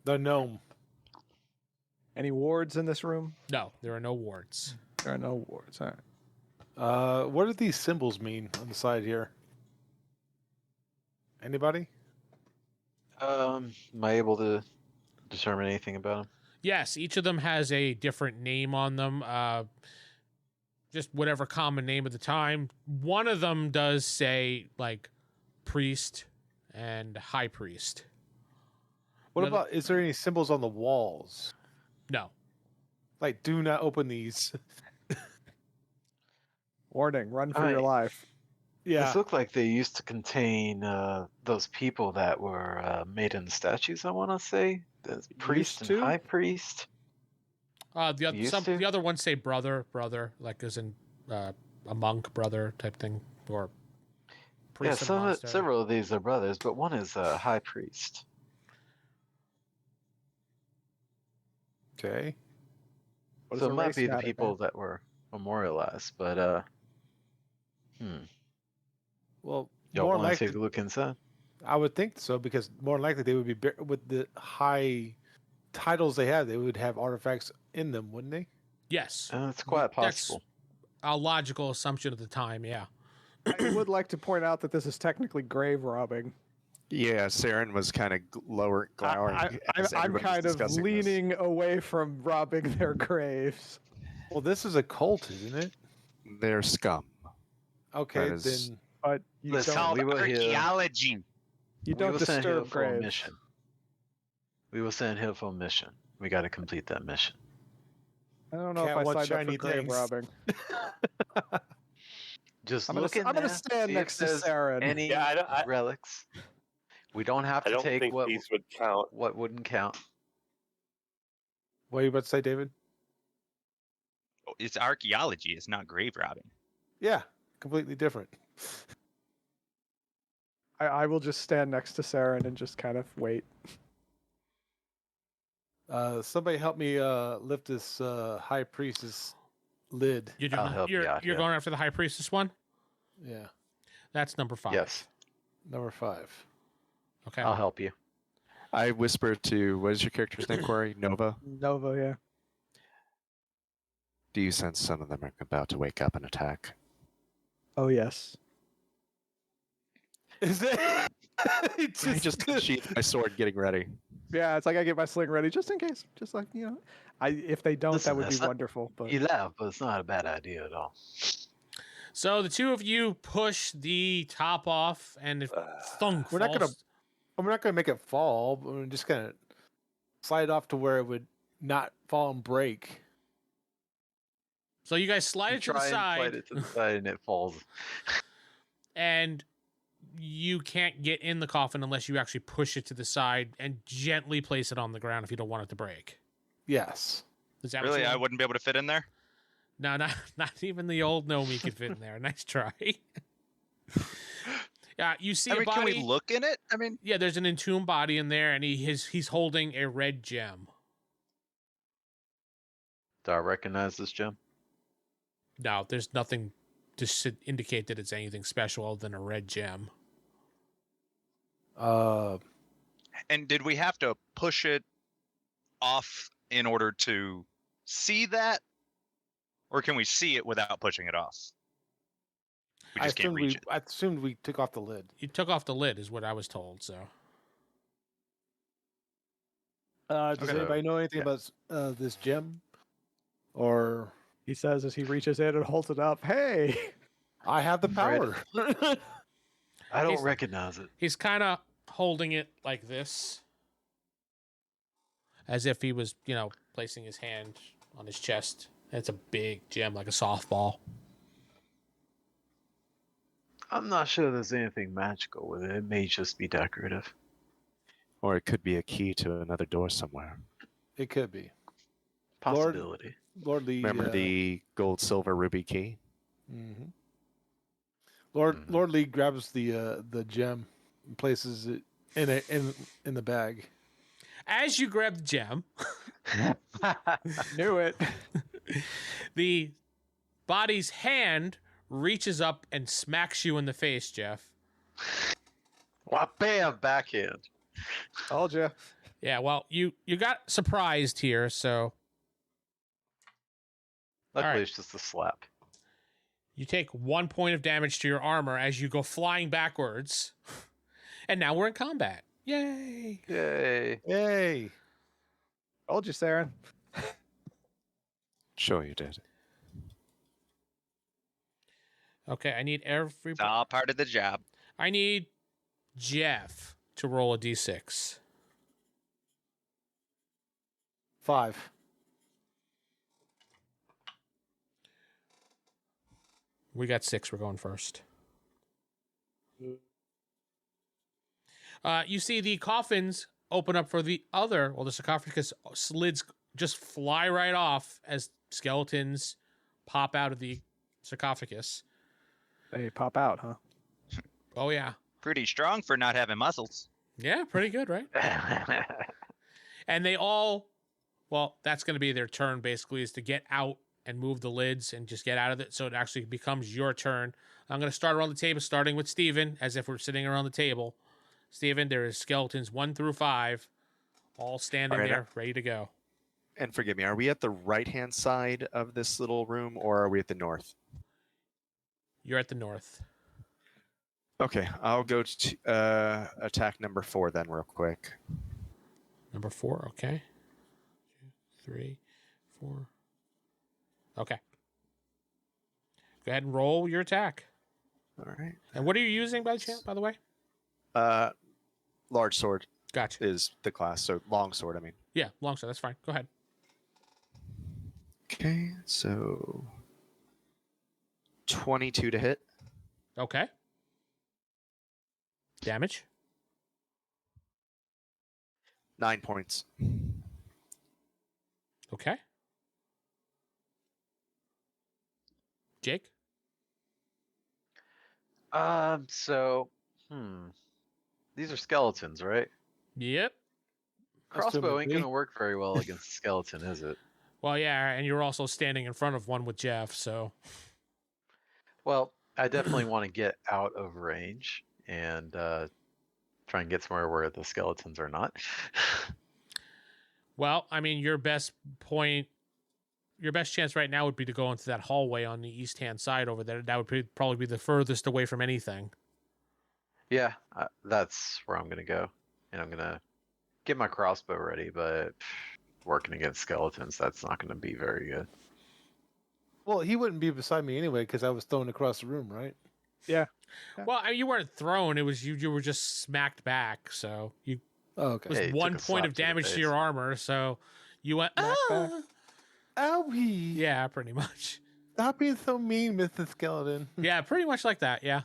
The gnome.
Any wards in this room?
No, there are no wards.
There are no wards. All right.
What do these symbols mean on the side here? Anybody?
Am I able to determine anything about them?
Yes, each of them has a different name on them. Just whatever common name at the time. One of them does say like priest and high priest.
What about? Is there any symbols on the walls?
No.
Like, do not open these.
Warning, run for your life.
Yeah.
This looked like they used to contain those people that were made in statues, I want to say. The priest and high priest.
The other ones say brother, like as in a monk brother type thing, or priest.
Yeah, several of these are brothers, but one is a high priest.
Okay.
What
So
does
it
a
might
race
be the
matter,
people
man?
that were memorialized, but
Well,
y'all
more
want to
likely,
take a look inside?
I would think so, because more likely they would be with the high titles they have. They would have artifacts in them, wouldn't they?
Yes.
It's quite possible.
That's a logical assumption at the time, yeah.
I would like to point out that this is technically grave robbing.
Yeah, Seran was kind of glowering.
I'm kind of leaning away from robbing their graves.
Well, this is a cult, isn't it?
They're scum.
Okay,
That is-
then
But you
Listen,
don't,
we were here.
Archaeology.
you
We
don't
were sent here
disturb
for a
graves.
mission. We were sent here for a mission. We got to complete that mission.
I don't know
Cat
if I
wants
signed up for
shiny
grave
things.
robbing.
Just
I'm gonna,
look in
I'm gonna
there,
stand
see
next
if
to
there's
Seran.
any
Yeah,
relics. We don't have
I
to
don't
take
think
what
these would count.
wouldn't count.
what are you about to say, David?
It's archaeology. It's not grave robbing.
Yeah, completely different.
I will just stand next to Seran and just kind of wait.
Somebody help me lift this high priestess lid.
You're
I'll help you out
you're
here.
going after the high priestess one?
Yeah,
That's number 5.
Yes,
number 5.
Okay.
I'll help you.
I whisper to, what is your character's name, Corey? Nova?
Nova, yeah.
Do you sense some of them are about to wake up and attack?
Oh yes.
Is it?
I just sheath my sword, getting ready.
Yeah, it's like I get my sling ready just in case. Just like if they don't,
Listen,
that would be
that's not-
wonderful. But
You laugh, but it's not a bad idea at all.
So the two of you push the top off, and it thunk.
We're not gonna-
falls.
We're not going to make it fall. But we're just going to slide off to where it would not fall and break.
So you guys slide
You
it to the
try and
side,
slide it to the side and it falls.
and you can't get in the coffin unless you actually push it to the side and gently place it on the ground if you don't want it to break.
Yes.
Is that what
Really,
you
I
want?
wouldn't be able to fit in there.
No, not even the old Gnomey could fit in there. Nice try. Yeah, you see
I
a
mean,
body.
can we look in it? I mean,
Yeah, there's an entombed body in there, and he's holding a red gem.
Do I recognize this gem?
No, there's nothing to indicate that it's anything special other than a red gem.
and did we have to push it off in order to see that, or can we see it without pushing it off? We just can't reach it.
I assumed we took off the lid.
You took off the lid, is what I was told. So
Does
Okay.
anybody know anything about this gem? Or
he says as he reaches in and holds it up, "Hey,
I have the
Right.
power.
I don't
He's-
recognize it.
he's kind of holding it like this, as if he was, placing his hand on his chest. It's a big gem, like a softball.
I'm not sure there's anything magical with it. It may just be decorative.
Or it could be a key to another door somewhere.
It could be.
Possibility.
Lord Lee.
Remember the gold, silver, ruby key?
Mm-hmm. Lord Lee grabs the gem and places it in the bag.
As you grab the gem,
Knew it.
the body's hand reaches up and smacks you in the face, Geoff.
Wow, bam, backhand.
Told you.
Yeah, well, you got surprised here, so
Luckily,
right.
it's just a slap.
you take 1 point of damage to your armor as you go flying backwards. And now we're in combat. Yay!
Yay.
Yay!
Told you, Seran.
Sure you did.
Okay, I need
It's all part of the job.
I need Geoff to roll a d6.
5.
We got 6. We're going first. You see the coffins open up for the sarcophagus lids just fly right off as skeletons pop out of the sarcophagus.
They pop out, huh?
Oh, yeah.
Pretty strong for not having muscles.
Yeah, pretty good, right? And they all, well, that's going to be their turn, basically, is to get out and move the lids and just get out of it, so it actually becomes your turn. I'm going to start around the table, starting with Steven, as if we're sitting around the table. Steven, there is skeletons 1 through 5, all standing there, ready to go.
And forgive me, are we at the right-hand side of this little room, or are we at the north?
You're at the north.
Okay, I'll go to attack number 4 then real quick.
Number 4, okay. 2, 3, 4. Okay. Go ahead and roll your attack.
All right.
And what are you using by the way?
Large sword
Gotcha.
is the class, so long sword, I mean.
Yeah, long sword, that's fine. Go ahead.
Okay, so 22 to hit.
Okay. Damage?
9 points.
Okay. Jake?
These are skeletons, right?
Yep.
Crossbow ain't gonna work very well against a skeleton, is it?
Well, yeah, and you're also standing in front of one with Geoff, so.
Well, I definitely want to get out of range and try and get somewhere where the skeletons are not.
Well, I mean, your best chance right now would be to go into that hallway on the east-hand side over there. That would probably be the furthest away from anything.
Yeah, that's where I'm going to go. And I'm going to get my crossbow ready, but working against skeletons, that's not going to be very good.
Well, he wouldn't be beside me anyway because I was thrown across the room, right?
Yeah.
Well, I mean, you weren't thrown. It was you were just smacked back. So you
okay.
was
Hey,
1 point of damage to your armor. So you went, ah!
Owie!
Yeah, pretty much.
Stop being so mean, Mr. Skeleton.
Yeah, pretty much like that. Yeah.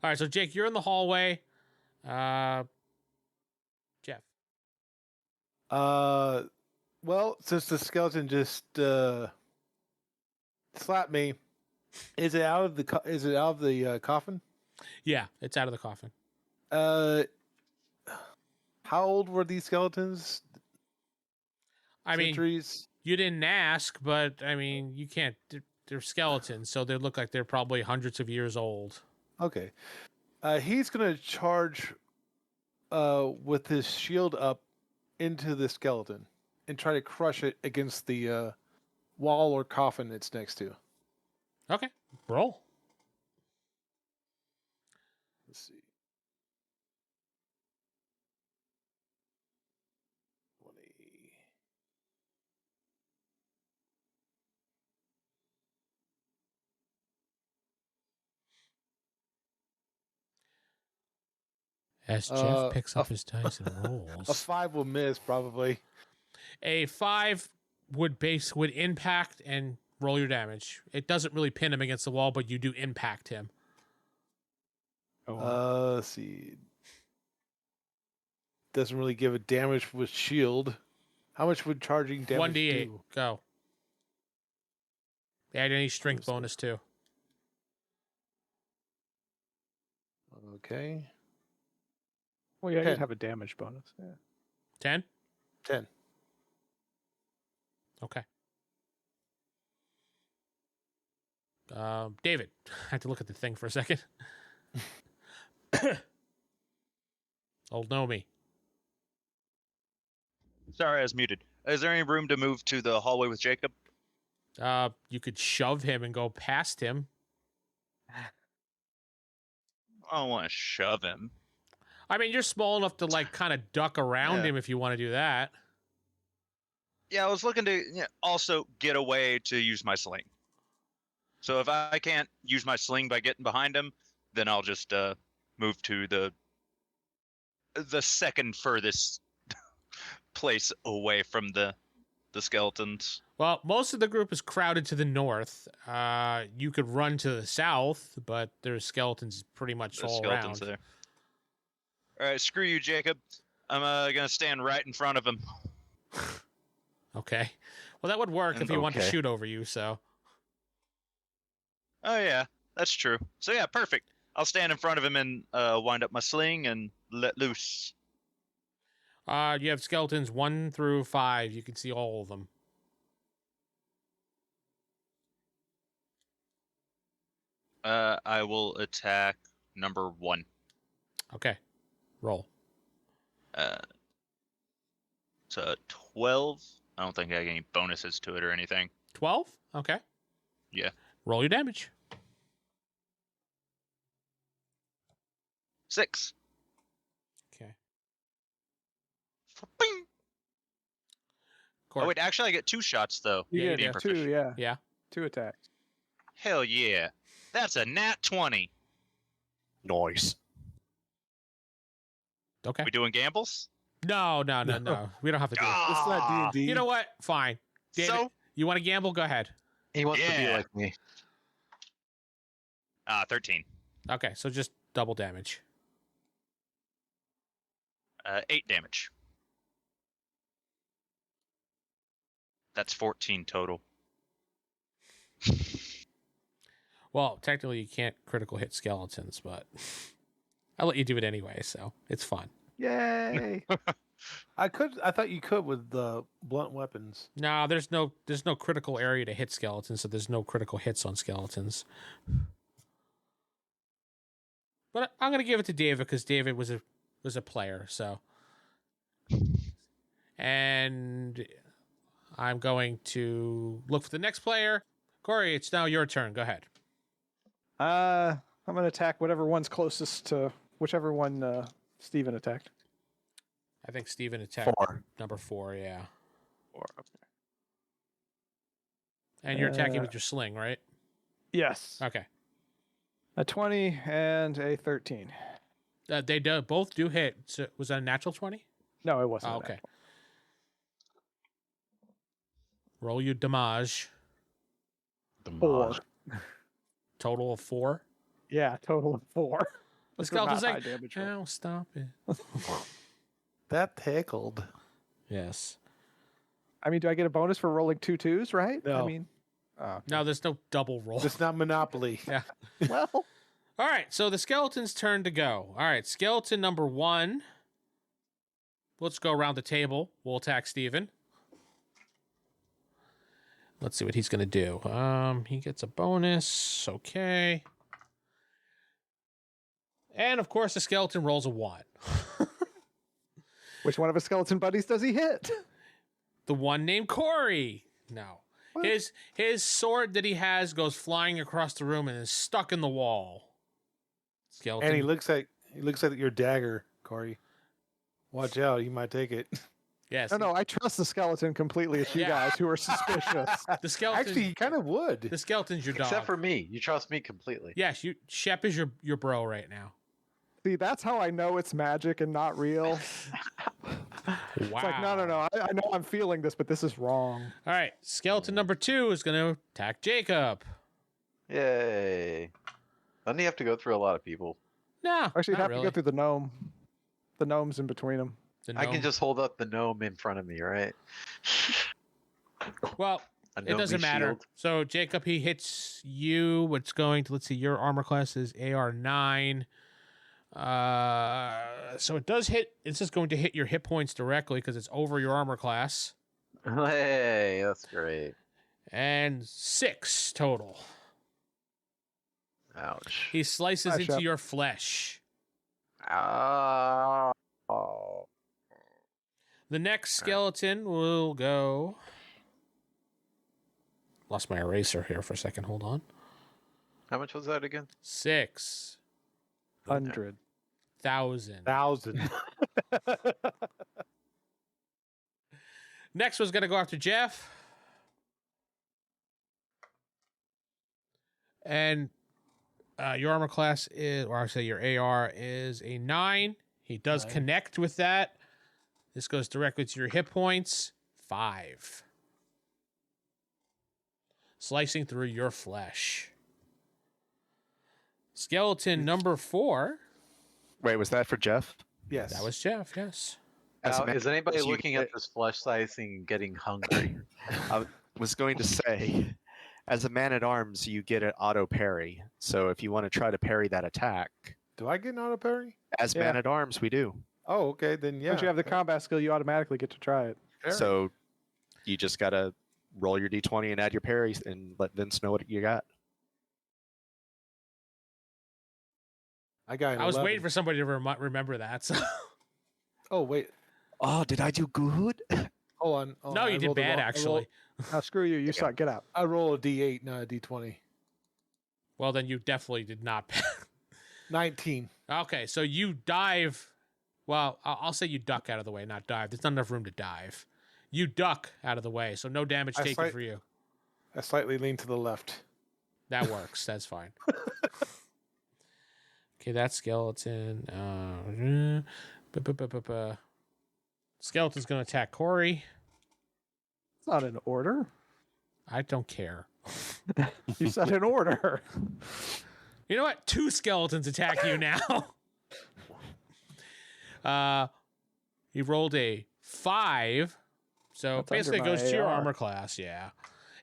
All right, so Jake, you're in the hallway. Geoff.
Well, since the skeleton just slapped me, is it out of the coffin?
Yeah, it's out of the coffin.
How old were these skeletons?
I mean,
Centuries?
you didn't ask, but I mean, you can't. They're skeletons, so they look like they're probably hundreds of years old.
Okay. He's gonna charge with his shield up into the skeleton and try to crush it against the wall or coffin it's next to.
Okay, roll.
Let's see. 20.
As Geoff picks up his dice and rolls.
A 5 will miss, probably.
A 5 would impact and roll your damage. It doesn't really pin him against the wall, but you do impact him.
Let's see. Doesn't really give a damage with shield. How much would charging damage
1d8.
do?
Go. Add any strength bonus too.
Okay.
Well, yeah,
10.
you'd have a damage bonus. Yeah.
10?
10.
Okay. David, I have to look at the thing for a second. Old Gnomey.
Sorry, I was muted. Is there any room to move to the hallway with Jacob?
You could shove him and go past him.
I don't want to shove him.
I mean, you're small enough to like kind of duck around
Yeah.
him if you want to do that.
Yeah, I was looking to also get away to use my sling. So if I can't use my sling by getting behind him, then I'll just move to the second furthest place away from the skeletons.
Well, most of the group is crowded to the north. You could run to the south, but there's skeletons pretty much
There's
all
skeletons
around.
there. All right, screw you, Jacob. I'm gonna stand right in front of him.
Okay. Well, that would work if he wanted to
Okay.
shoot over you, so.
Oh yeah, that's true. So yeah, perfect. I'll stand in front of him and wind up my sling and let loose.
You have skeletons 1 through 5. You can see all of them.
I will attack number 1.
Okay. Roll.
So 12. I don't think I get any bonuses to it or anything.
12? Okay.
Yeah.
Roll your damage.
6.
Okay.
Bing!
Corey.
Oh wait, actually I get 2 shots though.
You
Yeah,
get
being
two,
proficient.
yeah.
Yeah.
2 attacks.
Hell yeah. That's a nat 20.
Noise.
Okay.
We doing gambles?
No. We don't have to do it.
It's not D&D.
You know what? Fine. David,
So
you want to gamble? Go ahead.
He wants to be
Yeah.
like me.
13.
Okay, so just double damage.
8 damage. That's 14 total.
Well, technically you can't critical hit skeletons, but I'll let you do it anyway, so it's fun.
Yay!
I thought you could with the blunt weapons.
No, there's no critical area to hit skeletons, so there's no critical hits on skeletons. But I'm gonna give it to David because David was a player, so. And I'm going to look for the next player. Corey, it's now your turn. Go ahead.
I'm gonna attack whatever one's closest to whichever one Steven attacked.
I think Steven attacked
4.
number 4, yeah.
4. Okay.
And you're attacking with your sling, right?
Yes.
Okay.
A 20 and a 13.
They both do hit. So was that a natural 20?
No, it wasn't.
Oh,
a
okay.
natural.
Roll your damage.
4.
Total of 4.
Yeah, total of 4.
The
Those are
skeleton's
not
like,
high damage rolls.
oh, stop it.
That tickled.
Yes.
I mean, do I get a bonus for rolling 2 2s, right? I
No.
mean,
No, there's no double roll.
It's not Monopoly.
Yeah.
well,
All right, so the skeleton's turn to go. All right, skeleton number 1. Let's go around the table. We'll attack Steven. Let's see what he's going to do. He gets a bonus. Okay. And, of course, the skeleton rolls a 1.
which one of his skeleton buddies does he hit?
The one named Corey. No.
What?
His sword that he has goes flying across the room and is stuck in the wall. Skeleton.
And he looks like your dagger, Corey. Watch out, he might take it.
Yes.
No, I trust the skeleton completely. It's you
Yeah.
guys who are suspicious.
The skeleton.
Actually, he kind of would.
the skeleton's your dog.
Except for me. You trust me completely.
Yes, Shep is your bro right now.
See, that's how I know it's magic and not real.
Wow.
It's like, no. I know I'm feeling this, but this is wrong.
All right, skeleton number 2 is going to attack Jacob.
Yay. Doesn't he have to go through a lot of people?
No,
Actually, you'd
not
have
really.
to go through the gnome. The gnomes in between them.
I can just hold up the gnome in front of me, right?
Well,
A
it
Gnomey
doesn't matter.
shield.
So Jacob, he hits you. What's going to, let's see, your armor class is AR9. So it does hit. It's just going to hit your hit points directly because it's over your armor class.
Hey, that's great.
And 6 total.
Ouch.
He slices
Hi,
into
Shep.
your flesh.
Oh.
The next skeleton will go. Lost my eraser here for a second. Hold on.
How much was that again?
100.
6,000.
1,000.
Next one's going to go after Geoff. And your armor class is, or I say your AR is a 9. He does connect with that. This goes directly to your hit points. 5. Slicing through your flesh. Skeleton number 4.
Wait, was that for Geoff?
Yes.
That was Geoff, yes.
As a
Now,
man-
is anybody
as you
looking
get-
at this flesh slicing and getting hungry?
I was going to say, as a man at arms, you get an auto parry. So if you want to try to parry that attack,
Do I get an auto parry?
as
Yeah.
man at arms, we do.
Oh, okay. Then yeah.
Once you have the combat skill, you automatically get to try it.
Parry.
So you just gotta roll your d20 and add your parries and let Vince know what you got.
I got.
I was waiting for somebody to remember that. So.
Oh wait.
Oh, did I do good?
Hold on.
No, you did bad, actually.
Now screw you. You suck. Get out.
I roll a D8, not a D20.
Well, then you definitely did not.
19.
Okay, so you dive. Well, I'll say you duck out of the way, not dive. There's not enough room to dive. You duck out of the way, so no damage
I
taken
slight-
for you.
I slightly lean to the left.
That works. That's fine. Okay, that skeleton. Skeleton's going to attack Corey.
It's not in order.
I don't care.
You said in order.
You know what? 2 skeletons attack you now. He rolled a 5. So
That's
basically it
under
goes
my
to your
AR.
armor class, yeah.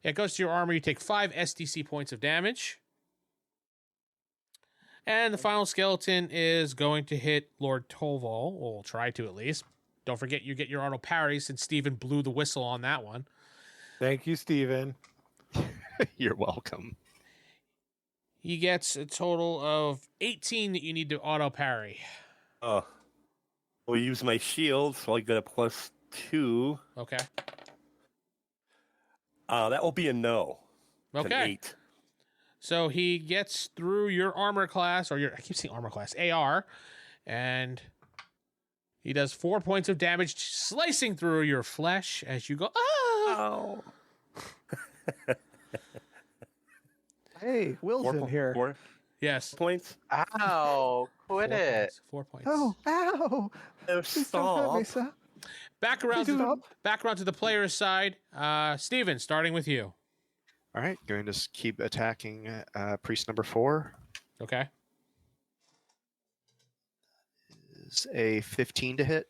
It goes to your armor. You take 5 SDC points of damage. And the final skeleton is going to hit Lord Torvald. Or will try to, at least. Don't forget you get your auto parry since Steven blew the whistle on that one.
Thank you, Steven.
You're welcome.
He gets a total of 18 that you need to auto parry.
Oh. We'll use my shield, so I get a +2.
Okay.
That will be a no. It's an
Okay.
8.
So he gets through your armor class, or I keep saying armor class, AR, and he does 4 points of damage, slicing through your flesh as you go,
Oh.
Hey, Will's in here.
4
Yes.
points.
Ow! Quit it.
4 points.
Oh, ow!
Oh,
Please don't hurt me,
stop.
sir.
Back around,
Please stop.
to the player's side. Steven, starting with you.
All right, going to keep attacking priest number 4.
Okay.
Is a 15 to hit.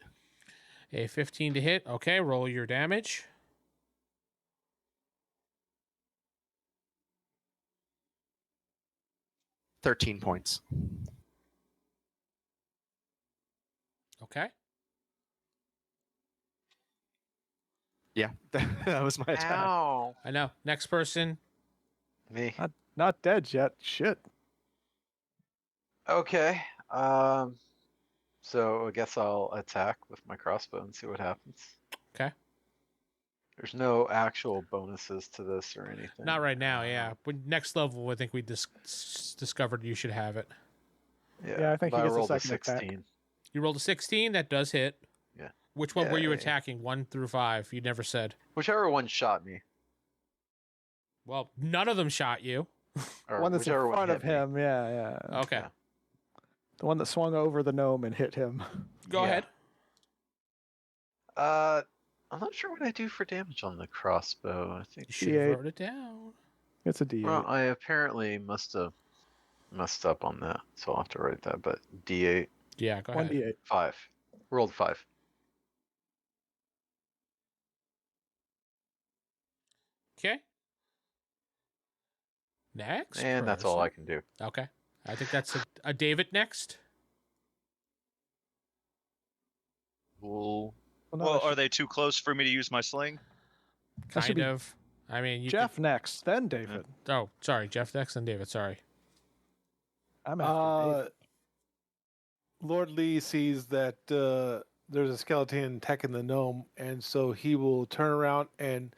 A 15 to hit. Okay, roll your damage.
$13 points.
Okay.
Yeah, that was my attack.
Ow!
I know. Next person.
Me.
Not dead yet. Shit.
Okay. So I guess I'll attack with my crossbow and see what happens.
Okay.
There's no actual bonuses to this or anything.
Not right now, yeah. When next level, I think we discovered you should have it.
Yeah, I think
but
he gets a
rolled a
second attack.
16.
You rolled a 16. That does hit.
Yeah.
Which one were you
Yay.
attacking? 1 through 5. You never said.
Whichever one shot me.
Well, none of them shot you.
Or
One that's in
whichever one
front of
hit me.
him. Yeah.
Okay.
Yeah.
The one that swung over the gnome and hit him.
Go
Yeah.
ahead.
I'm not sure what I do for damage on the crossbow. I think.
You should have
D8.
wrote it down.
It's a D8.
Well, I apparently must have messed up on that, so I'll have to write that. But D8,
Yeah, go
One
ahead.
D8.
5. Rolled 5.
Okay. Next.
And that's all I can do.
Okay. I think that's a David next.
Well,
Well, no,
well,
that
are
should-
they too close for me to use my sling?
That should
Kind
be
of. I mean, you
Jeff next, then David.
Could, oh, sorry. Jeff next and David. Sorry.
I'm after David.
Lord Lee sees that there's a skeleton attacking the gnome, and so he will turn around and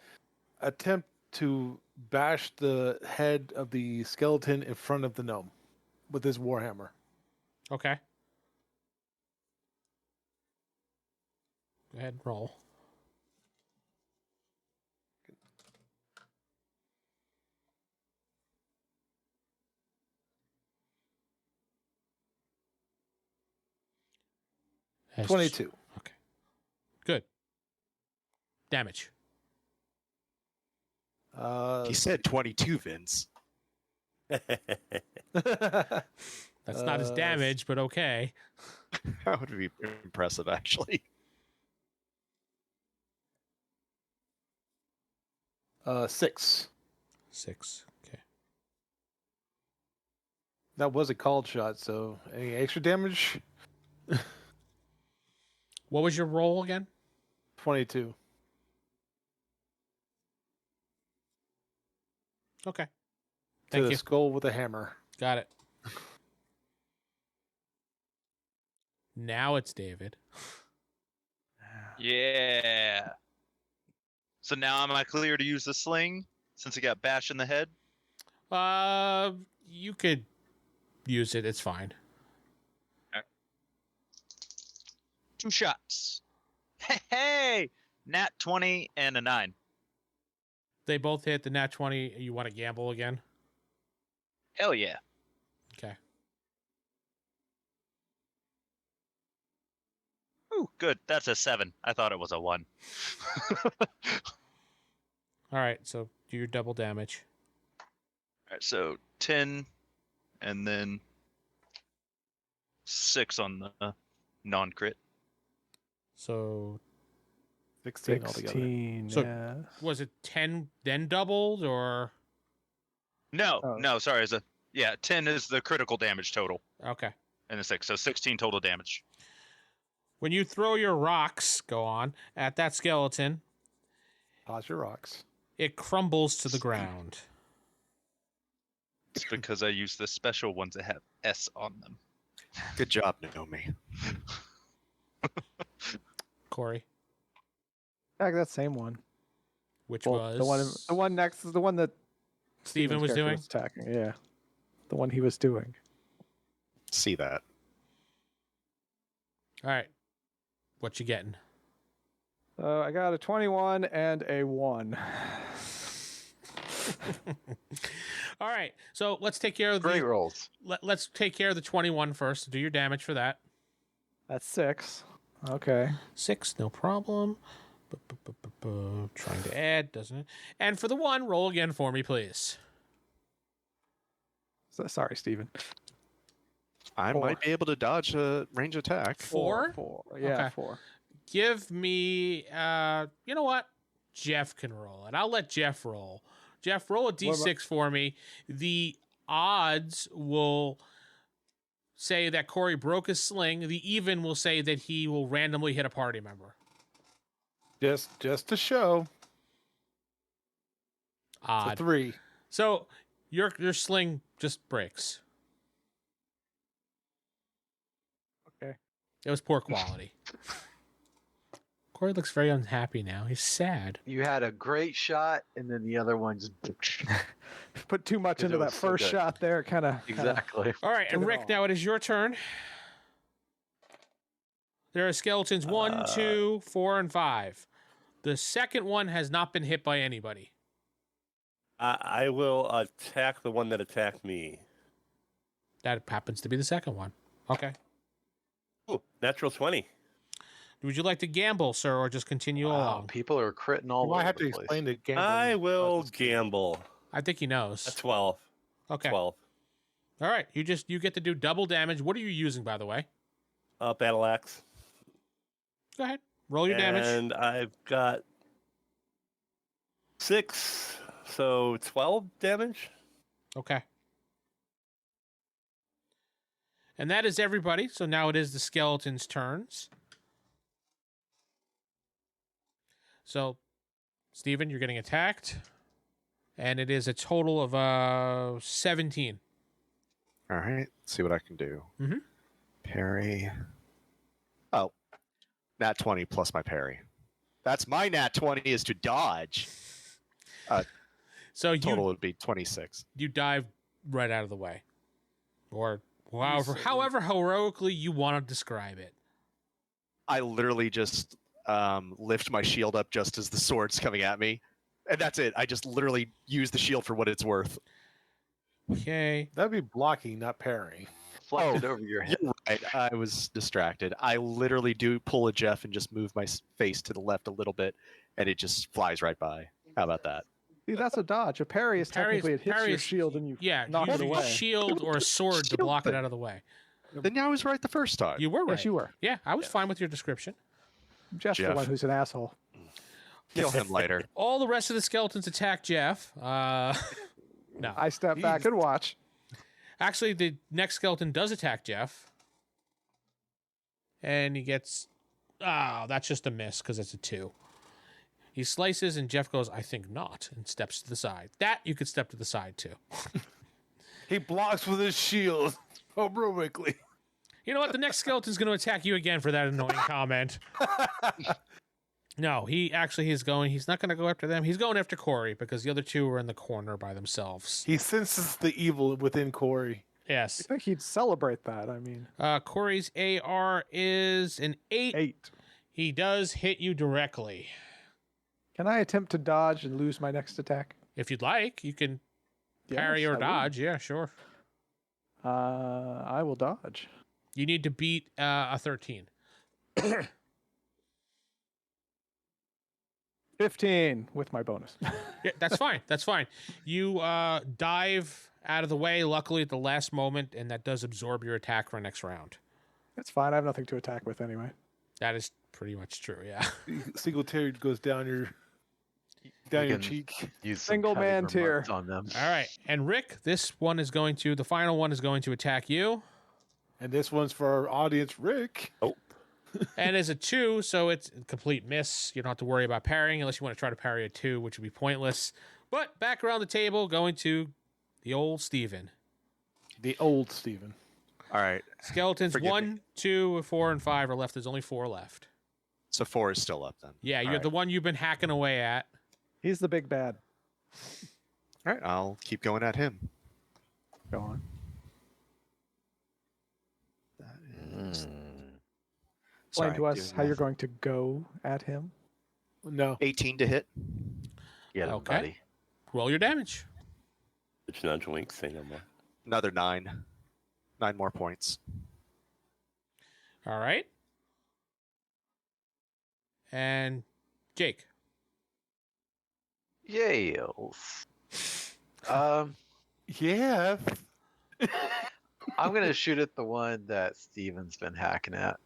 attempt to bash the head of the skeleton in front of the gnome with his warhammer.
Okay. Go ahead and roll. That's
22.
Okay. Good. Damage.
He said 22, Vince.
That's not his damage, but okay.
That would be impressive, actually.
6.
6. Okay.
That was a called shot, so any extra damage?
What was your roll again?
22.
Okay.
To
Thank
the
you.
skull with a hammer.
Got it. Now it's David.
Yeah. So now am I clear to use the sling since it got bashed in the head?
You could use it. It's fine.
2 shots. Hey, nat 20 and a 9.
They both hit the nat 20. You want to gamble again?
Hell yeah.
Okay.
Ooh, good. That's a 7. I thought it was a 1.
All right. So do your double damage.
All right, so 10 and then 6 on the non-crit.
So
16 altogether.
16.
So-
yeah.
was it 10 then doubled or?
No,
Oh.
no, sorry. 10 is the critical damage total
Okay.
and the 6. So 16 total damage.
When you throw your rocks, go on, at that skeleton,
Toss your rocks.
it crumbles to the ground.
It's because I use the special ones that have S on them.
Good job, Gnomey.
Corey,
Back that same one.
which
Well,
was
the one next is the one that
Steven was
character
doing?
attacking. Yeah, the one he was doing.
See that.
All right. What you getting?
I got a 21 and a 1.
All right. So let's take care of
Great
the
rolls.
let's take care of the 21 first. Do your damage for that.
That's 6. Okay.
6, no problem. Trying to add, doesn't it? And for the 1, roll again for me, please.
Sorry, Steven.
I
4.
might be able to dodge a range attack.
4?
4. Yeah,
Okay.
4.
Give me you know what? Geoff can roll it. I'll let Geoff roll. Geoff, roll a d6 for me. The odds will say that Corey broke his sling. The even will say that he will randomly hit a party member.
Just to show. It's a
Odd.
3.
So your sling just breaks.
Okay.
It was poor quality. Corey looks very unhappy now. He's sad.
You had a great shot, and then the other one just
Put too much
'Cause
into
it
that
was so
first
good.
shot there. Kind of.
exactly.
All right, and
Get it
Rick,
all.
now it is your turn. There are skeletons 1, 2, 4, and 5. The second one has not been hit by anybody.
I will attack the one that attacked me.
That happens to be the second one. Okay.
Ooh, natural 20.
Would you like to gamble, sir, or just continue
Wow,
along?
people are critting all
You
over
might have
the
to
place.
explain the gambling.
I will
process.
gamble.
I think he
A
knows.
12.
Okay.
12.
All right. You get to do double damage. What are you using, by the way?
Battle axe.
Go ahead. Roll your damage.
And I've got 6 So 12 damage.
Okay. And that is everybody. So now it is the skeleton's turns. So, Steven, you're getting attacked. And it is a total of 17.
All right. Let's see what I can do.
Mhm.
Parry. Oh, nat 20 plus my parry. That's my nat 20 is to dodge.
So
Total would be 26.
you dive right out of the way. Or however heroically you want to describe it.
I literally just lift my shield up just as the sword's coming at me. And that's it. I just literally use the shield for what it's worth.
Okay.
That'd be blocking, not parrying.
Fluffed it over your head.
You're right. I was distracted. I literally do pull a Geoff and just move my face to the left a little bit, and it just flies right by. How about that?
See, that's a dodge. A parry is technically it hits
parry
your
is-
shield and you knock
use
it
a
away.
shield or a sword to block it out of the way.
Then I was right the first time.
You were right.
Yes, you were.
Yeah, I was fine with your description.
Jeff's the
Jeff.
one who's an asshole.
Kill him later.
All the rest of the skeletons attack Geoff. No.
I step back and watch.
Actually, the next skeleton does attack Geoff. And he gets... that's just a miss because it's a 2. He slices and Geoff goes, I think not, and steps to the side. That you could step to the side too.
He blocks with his shield heroically.
You know what? The next skeleton's going to attack you again for that annoying comment. No, he actually is going. He's not going to go after them. He's going after Corey because the other two are in the corner by themselves.
He senses the evil within Corey.
Yes.
I think he'd celebrate that. I mean,
Corey's AR is an 8.
8.
He does hit you directly.
Can I attempt to dodge and lose my next attack?
If you'd like, you can parry
Yes,
or
I will.
dodge. Yeah, sure.
I will dodge.
You need to beat a 13.
15 with my bonus.
Yeah, that's fine. That's fine. You dive out of the way, luckily at the last moment, and that does absorb your attack for next round.
It's fine. I have nothing to attack with anyway.
That is pretty much true, yeah.
Single tear goes down your
can
cheek.
Use some
Single
cutting
man tier.
remarks on them.
All right. And Rick, the final one is going to attack you.
And this one's for our audience, Rick.
And as a 2, so it's a complete miss. You don't have to worry about parrying unless you want to try to parry a 2, which would be pointless. But back around the table, going to the old Steven.
The old Steven.
All right.
Skeletons
Forgive
1, 2, 4, and 5 are left. There's only 4 left.
So 4 is still up then.
Yeah, you're
All right.
the one you've been hacking away at.
He's the big bad.
All right. I'll keep going at him.
Go on.
That is...
Explain
Sorry,
to us
doing
how you're
math.
going to go at him.
No.
18 to hit.
Get him,
Okay.
buddy.
Roll your damage.
It's not wink, say no more.
Another 9. 9 more points.
All right. And Jake.
Yales.
Yeah.
I'm gonna shoot at the one that Steven's been hacking at.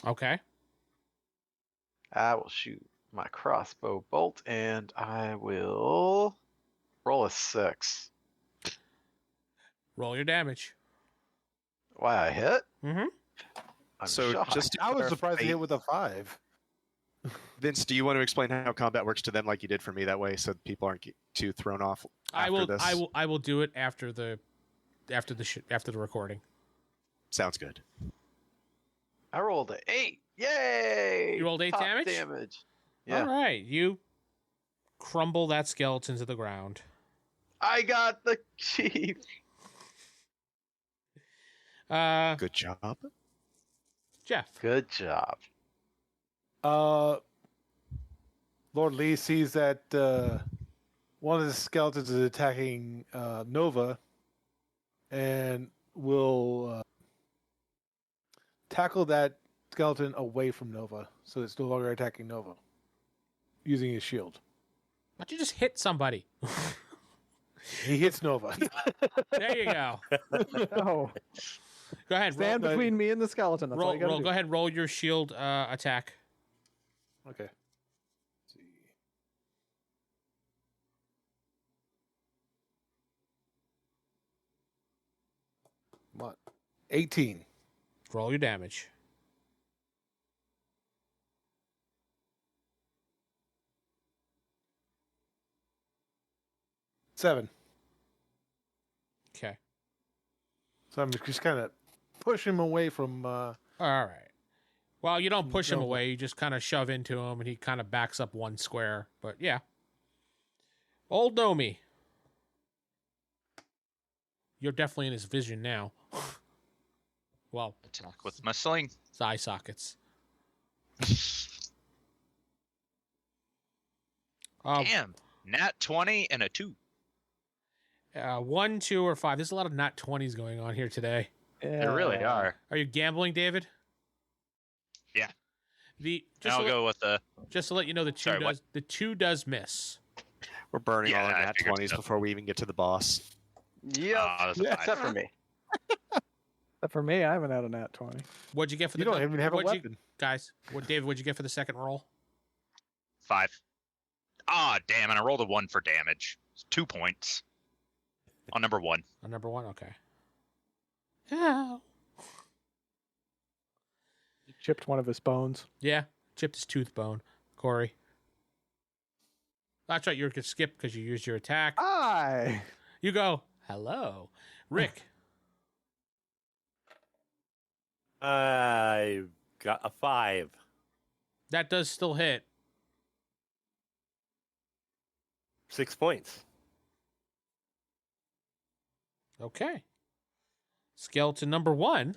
Okay.
I will shoot my crossbow bolt, and I will roll a 6.
Roll your damage.
Why I hit?
Mm-hmm.
I'm
So
shocked.
just to
I was surprised he
clarify,
hit with a 5.
Vince, do you want to explain how combat works to them like you did for me that way so people aren't too thrown off
I
after
will.
this?
I will do it after the recording.
Sounds good.
I rolled an 8. Yay!
You rolled 8
Top
damage?
Yeah.
All right. You crumble that skeleton to the ground.
I got the chief.
Good job.
Jeff.
Good job.
Lord Lee sees that one of the skeletons is attacking Nova and will tackle that skeleton away from Nova so it's no longer attacking Nova using his shield.
Why'd you just hit somebody?
He hits Nova.
There you go.
Oh,
Go ahead.
stand
roll,
between me and the skeleton. That's all
roll,
you gotta
roll,
do.
go ahead. Roll your shield attack.
Okay. What? 18.
Roll your damage.
Seven.
Okay.
So I'm just kind of pushing him away from.
All right. Well, you don't push him
No.
away. You just kind of shove into him, and he kind of backs up one square. But yeah. Old Gnomey. You're definitely in his vision now. Well,
Attack with my sling.
it's eye sockets.
Damn. Nat 20 and a 2.
1, 2, or 5. There's a lot of nat 20s going on here today.
They really are.
Are you gambling, David?
Yeah.
Just
I'll
to,
go with the.
just to let you know,
Sorry, what?
the 2 does miss.
We're burning
Yeah,
all our
I
nat
figured
20s
so.
before we even get to the boss.
Yep.
That's a
Yeah.
5.
Except for me.
Except for me, I haven't had a nat 20.
What'd you get for
You
the
don't even have a
what'd you-
weapon.
guys? David, what'd you get for the second roll?
5. Ah, damn, and I rolled a 1 for damage. It's 2 points. On number 1.
On number 1, okay. Yeah.
Chipped one of his bones.
Yeah, chipped his tooth bone. Corey. That's right, you could skip because you used your attack.
Aye.
You go, hello. Rick.
I got a 5.
That does still hit.
6 points.
Okay. Skeleton number 1.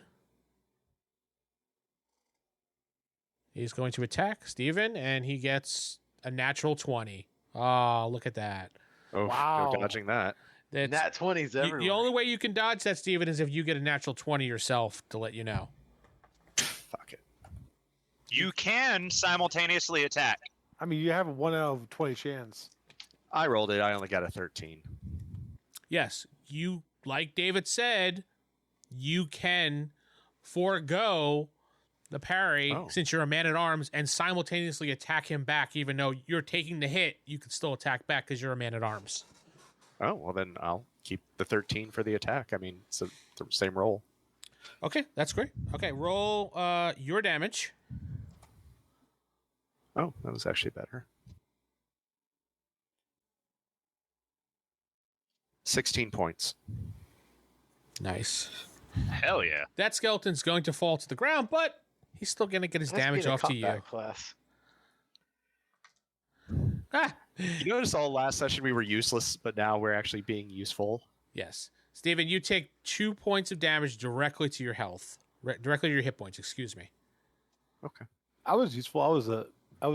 He's going to attack Steven, and he gets a natural 20. Oh, look at that.
Oh,
Wow.
no dodging that.
That's,
Nat 20s everywhere.
the only way you can dodge that, Steven, is if you get a natural 20 yourself, to let you know.
Fuck it.
You can simultaneously attack.
I mean, you have a 1 out of 20 chance.
I rolled it. I only got a 13.
Yes, you, like David said, you can forego the parry since you're a man-at-arms and simultaneously attack him back. Even though you're taking the hit, you can still attack back because you're a man-at-arms.
Oh, well, then I'll keep the 13 for the attack. I mean, it's the same roll.
Okay, that's great. Okay, roll your damage.
Oh, that was actually better. 16 points.
Nice.
Hell yeah.
That skeleton's going to fall to the ground, but he's still going to get his
Must be
damage
the
off to you.
combat class.
Ah,
You notice all last session we were useless, but now we're actually being useful.
yes. Steven, you take 2 points of damage directly to your health. Directly to your hit points, excuse me.
Okay.
I was useful. I was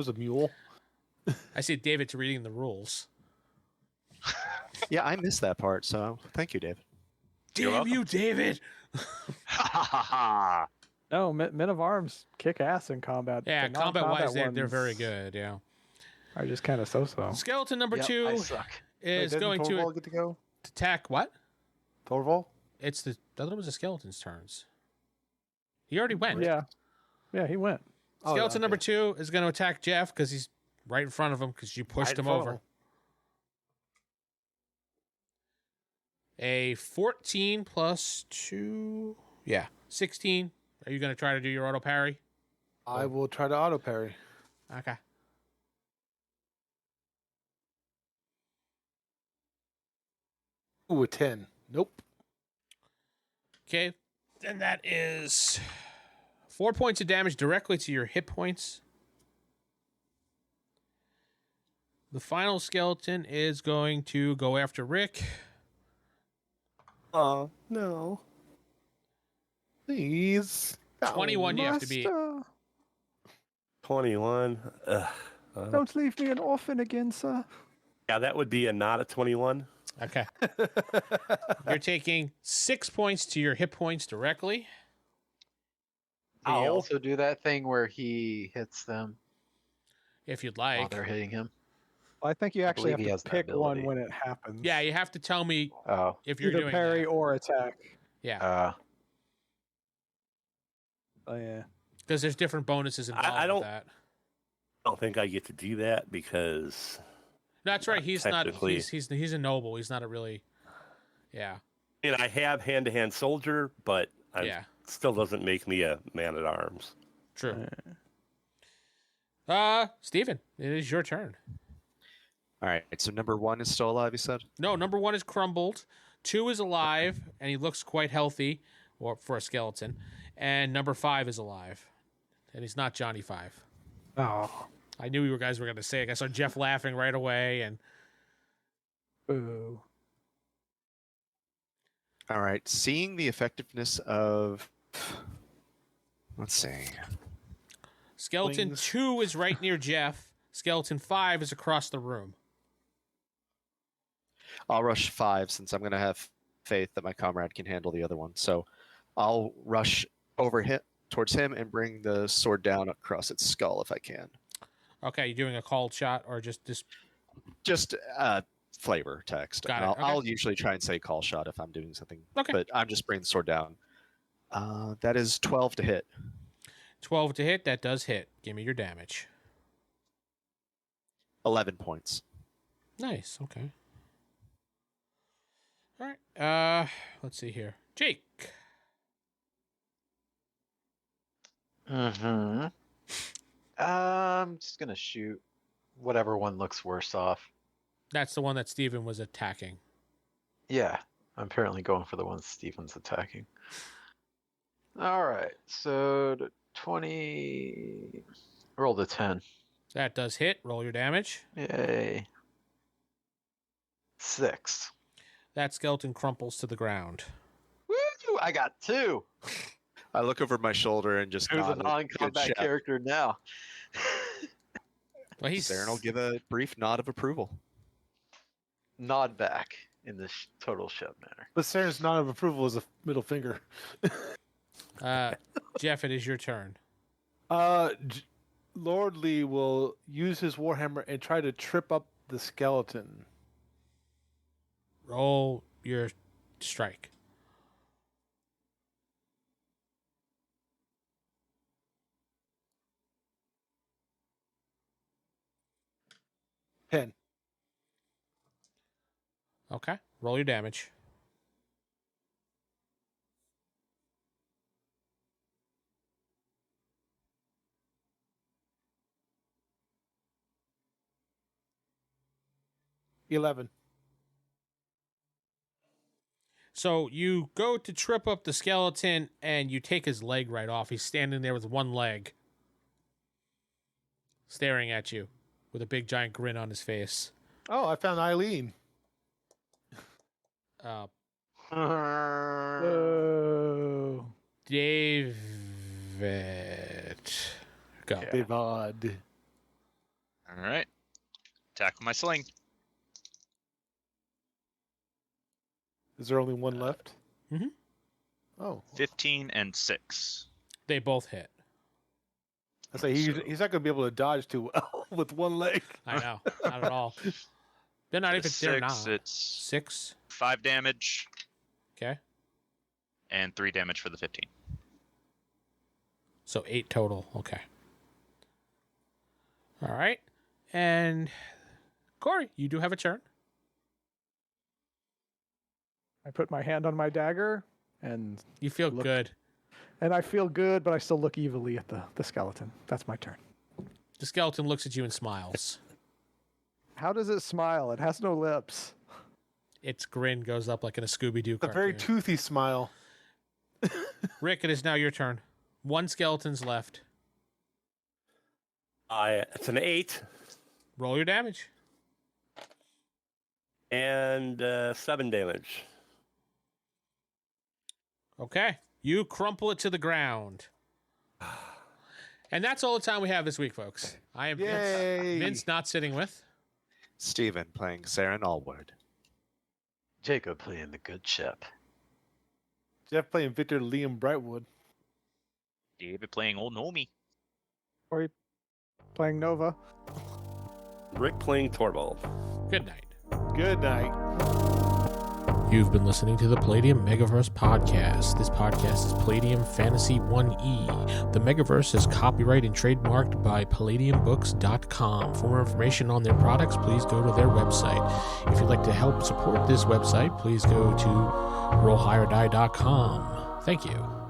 a mule.
I see David's reading the rules.
Yeah, I missed that part, so thank you, David.
You're
Damn you, David!
Ha ha ha.
No, men of arms kick ass in combat.
Yeah,
The
combat-wise,
non-combat
they're
ones
very good, yeah.
Are just kind of so-so.
Skeleton number
Yep,
2
I suck.
is
Wait,
going
doesn't
to
Torvald get to go?
attack what?
Torvald?
It's the other was the skeleton's turns. He already went.
Yeah. Yeah, he went.
Oh,
Skeleton
okay.
number 2 is going to attack Geoff because he's right in front of him because you pushed
Right
him
in front of
over.
him.
A 14 plus 2. Yeah, 16. Are you going to try to do your auto parry?
I will try to auto parry.
Okay.
Ooh, a 10. Nope.
Okay. Then that is 4 points of damage directly to your hit points. The final skeleton is going to go after Rick.
Oh, no.
Please.
21 you have to beat.
Master,
21.
don't leave me an orphan again, sir.
Yeah, that would be a not a 21.
Okay. You're taking 6 points to your hit points directly.
Can he
Ow.
also do that thing where he hits them
If you'd
while
like.
they're hitting him?
Well, I think you actually
believe he
have
has
to
that
pick one
ability.
when it happens.
Yeah, you have to tell me
Oh,
if you're
Either
doing
parry
that.
or attack.
Yeah,
Oh, yeah.
because there's different bonuses involved
I don't-
with that.
I don't think I get to do that because
That's right. He's not.
Technically.
He's a noble. He's not a really. Yeah.
And I have hand-to-hand soldier, but still doesn't make me a man-at-arms.
True. Steven, it is your turn.
All right. So number 1 is still alive, you said?
No, number 1 is crumbled. 2 is alive, and he looks quite healthy for a skeleton. And number 5 is alive. And he's not Johnny 5.
Oh.
I knew you guys were going to say it. I saw Geoff laughing right away. And
Boo.
All right. Seeing the effectiveness of... Let's see.
Skeleton
Wings.
2 is right near Geoff. Skeleton 5 is across the room.
I'll rush 5 since I'm going to have faith that my comrade can handle the other one. So I'll rush over towards him and bring the sword down across its skull if I can.
Okay, you doing a called shot or just
Flavor text.
Got it.
I'll usually try and say call shot if I'm doing something.
Okay.
But I'm just bringing the sword down. That is 12 to hit.
12 to hit. That does hit. Give me your damage.
11 points.
Nice. Okay. All right. Let's see here. Jake.
Mm-hmm. I'm just gonna shoot whatever one looks worse off.
That's the one that Steven was attacking.
Yeah, I'm apparently going for the one Steven's attacking. All right, so 20. Rolled a 10.
That does hit. Roll your damage.
Yay. 6.
That skeleton crumples to the ground.
Woo! I got 2.
I look over my shoulder and just
Who's a
nod.
non-combat character now?
Well,
Seran will give a brief nod of approval.
Nod back in this total Shep manner.
But Seran's nod of approval is a middle finger.
Geoff, it is your turn.
Lord Lee will use his warhammer and try to trip up the skeleton.
Roll your strike.
Pen.
Okay. Roll your damage.
$11.
So you go to trip up the skeleton and you take his leg right off. He's standing there with one leg, staring at you with a big giant grin on his face.
Oh, I found Eileen.
Oh.
David. Go.
Yeah.
David.
All right. Attack with my sling.
Is there only one left?
Mhm.
Oh.
15 and 6.
They both hit.
I say he's not going to be able to dodge too well with one leg.
I know. Not at all. They're not even there now.
6, it's
6.
5 damage
Okay.
and 3 damage for the 15.
So 8 total. Okay. All right. And Corey, you do have a turn.
I put my hand on my dagger and
You feel good.
I feel good, but I still look evilly at the skeleton. That's my turn.
The skeleton looks at you and smiles.
How does it smile? It has no lips.
Its grin goes up like in a Scooby-Doo
A
cartoon.
very toothy smile.
Rick, it is now your turn. 1 skeleton's left.
It's an 8
Roll your damage.
and 7 damage.
Okay. You crumple it to the ground. And that's all the time we have this week, folks. I am
Yay.
Vince not sitting with.
Steven playing Seran Allward.
Jakob playing the good Shep.
Geoff playing Victor Liam Brightwood.
David playing old Gnomey.
Or playing Nova.
Rick playing Torvald.
Good night.
Good night.
You've been listening to the Palladium Megaverse podcast. This podcast is Palladium Fantasy 1E. The Megaverse is copyright and trademarked by palladiumbooks.com. For more information on their products, please go to their website. If you'd like to help support this website, please go to rollhighordie.com. Thank you.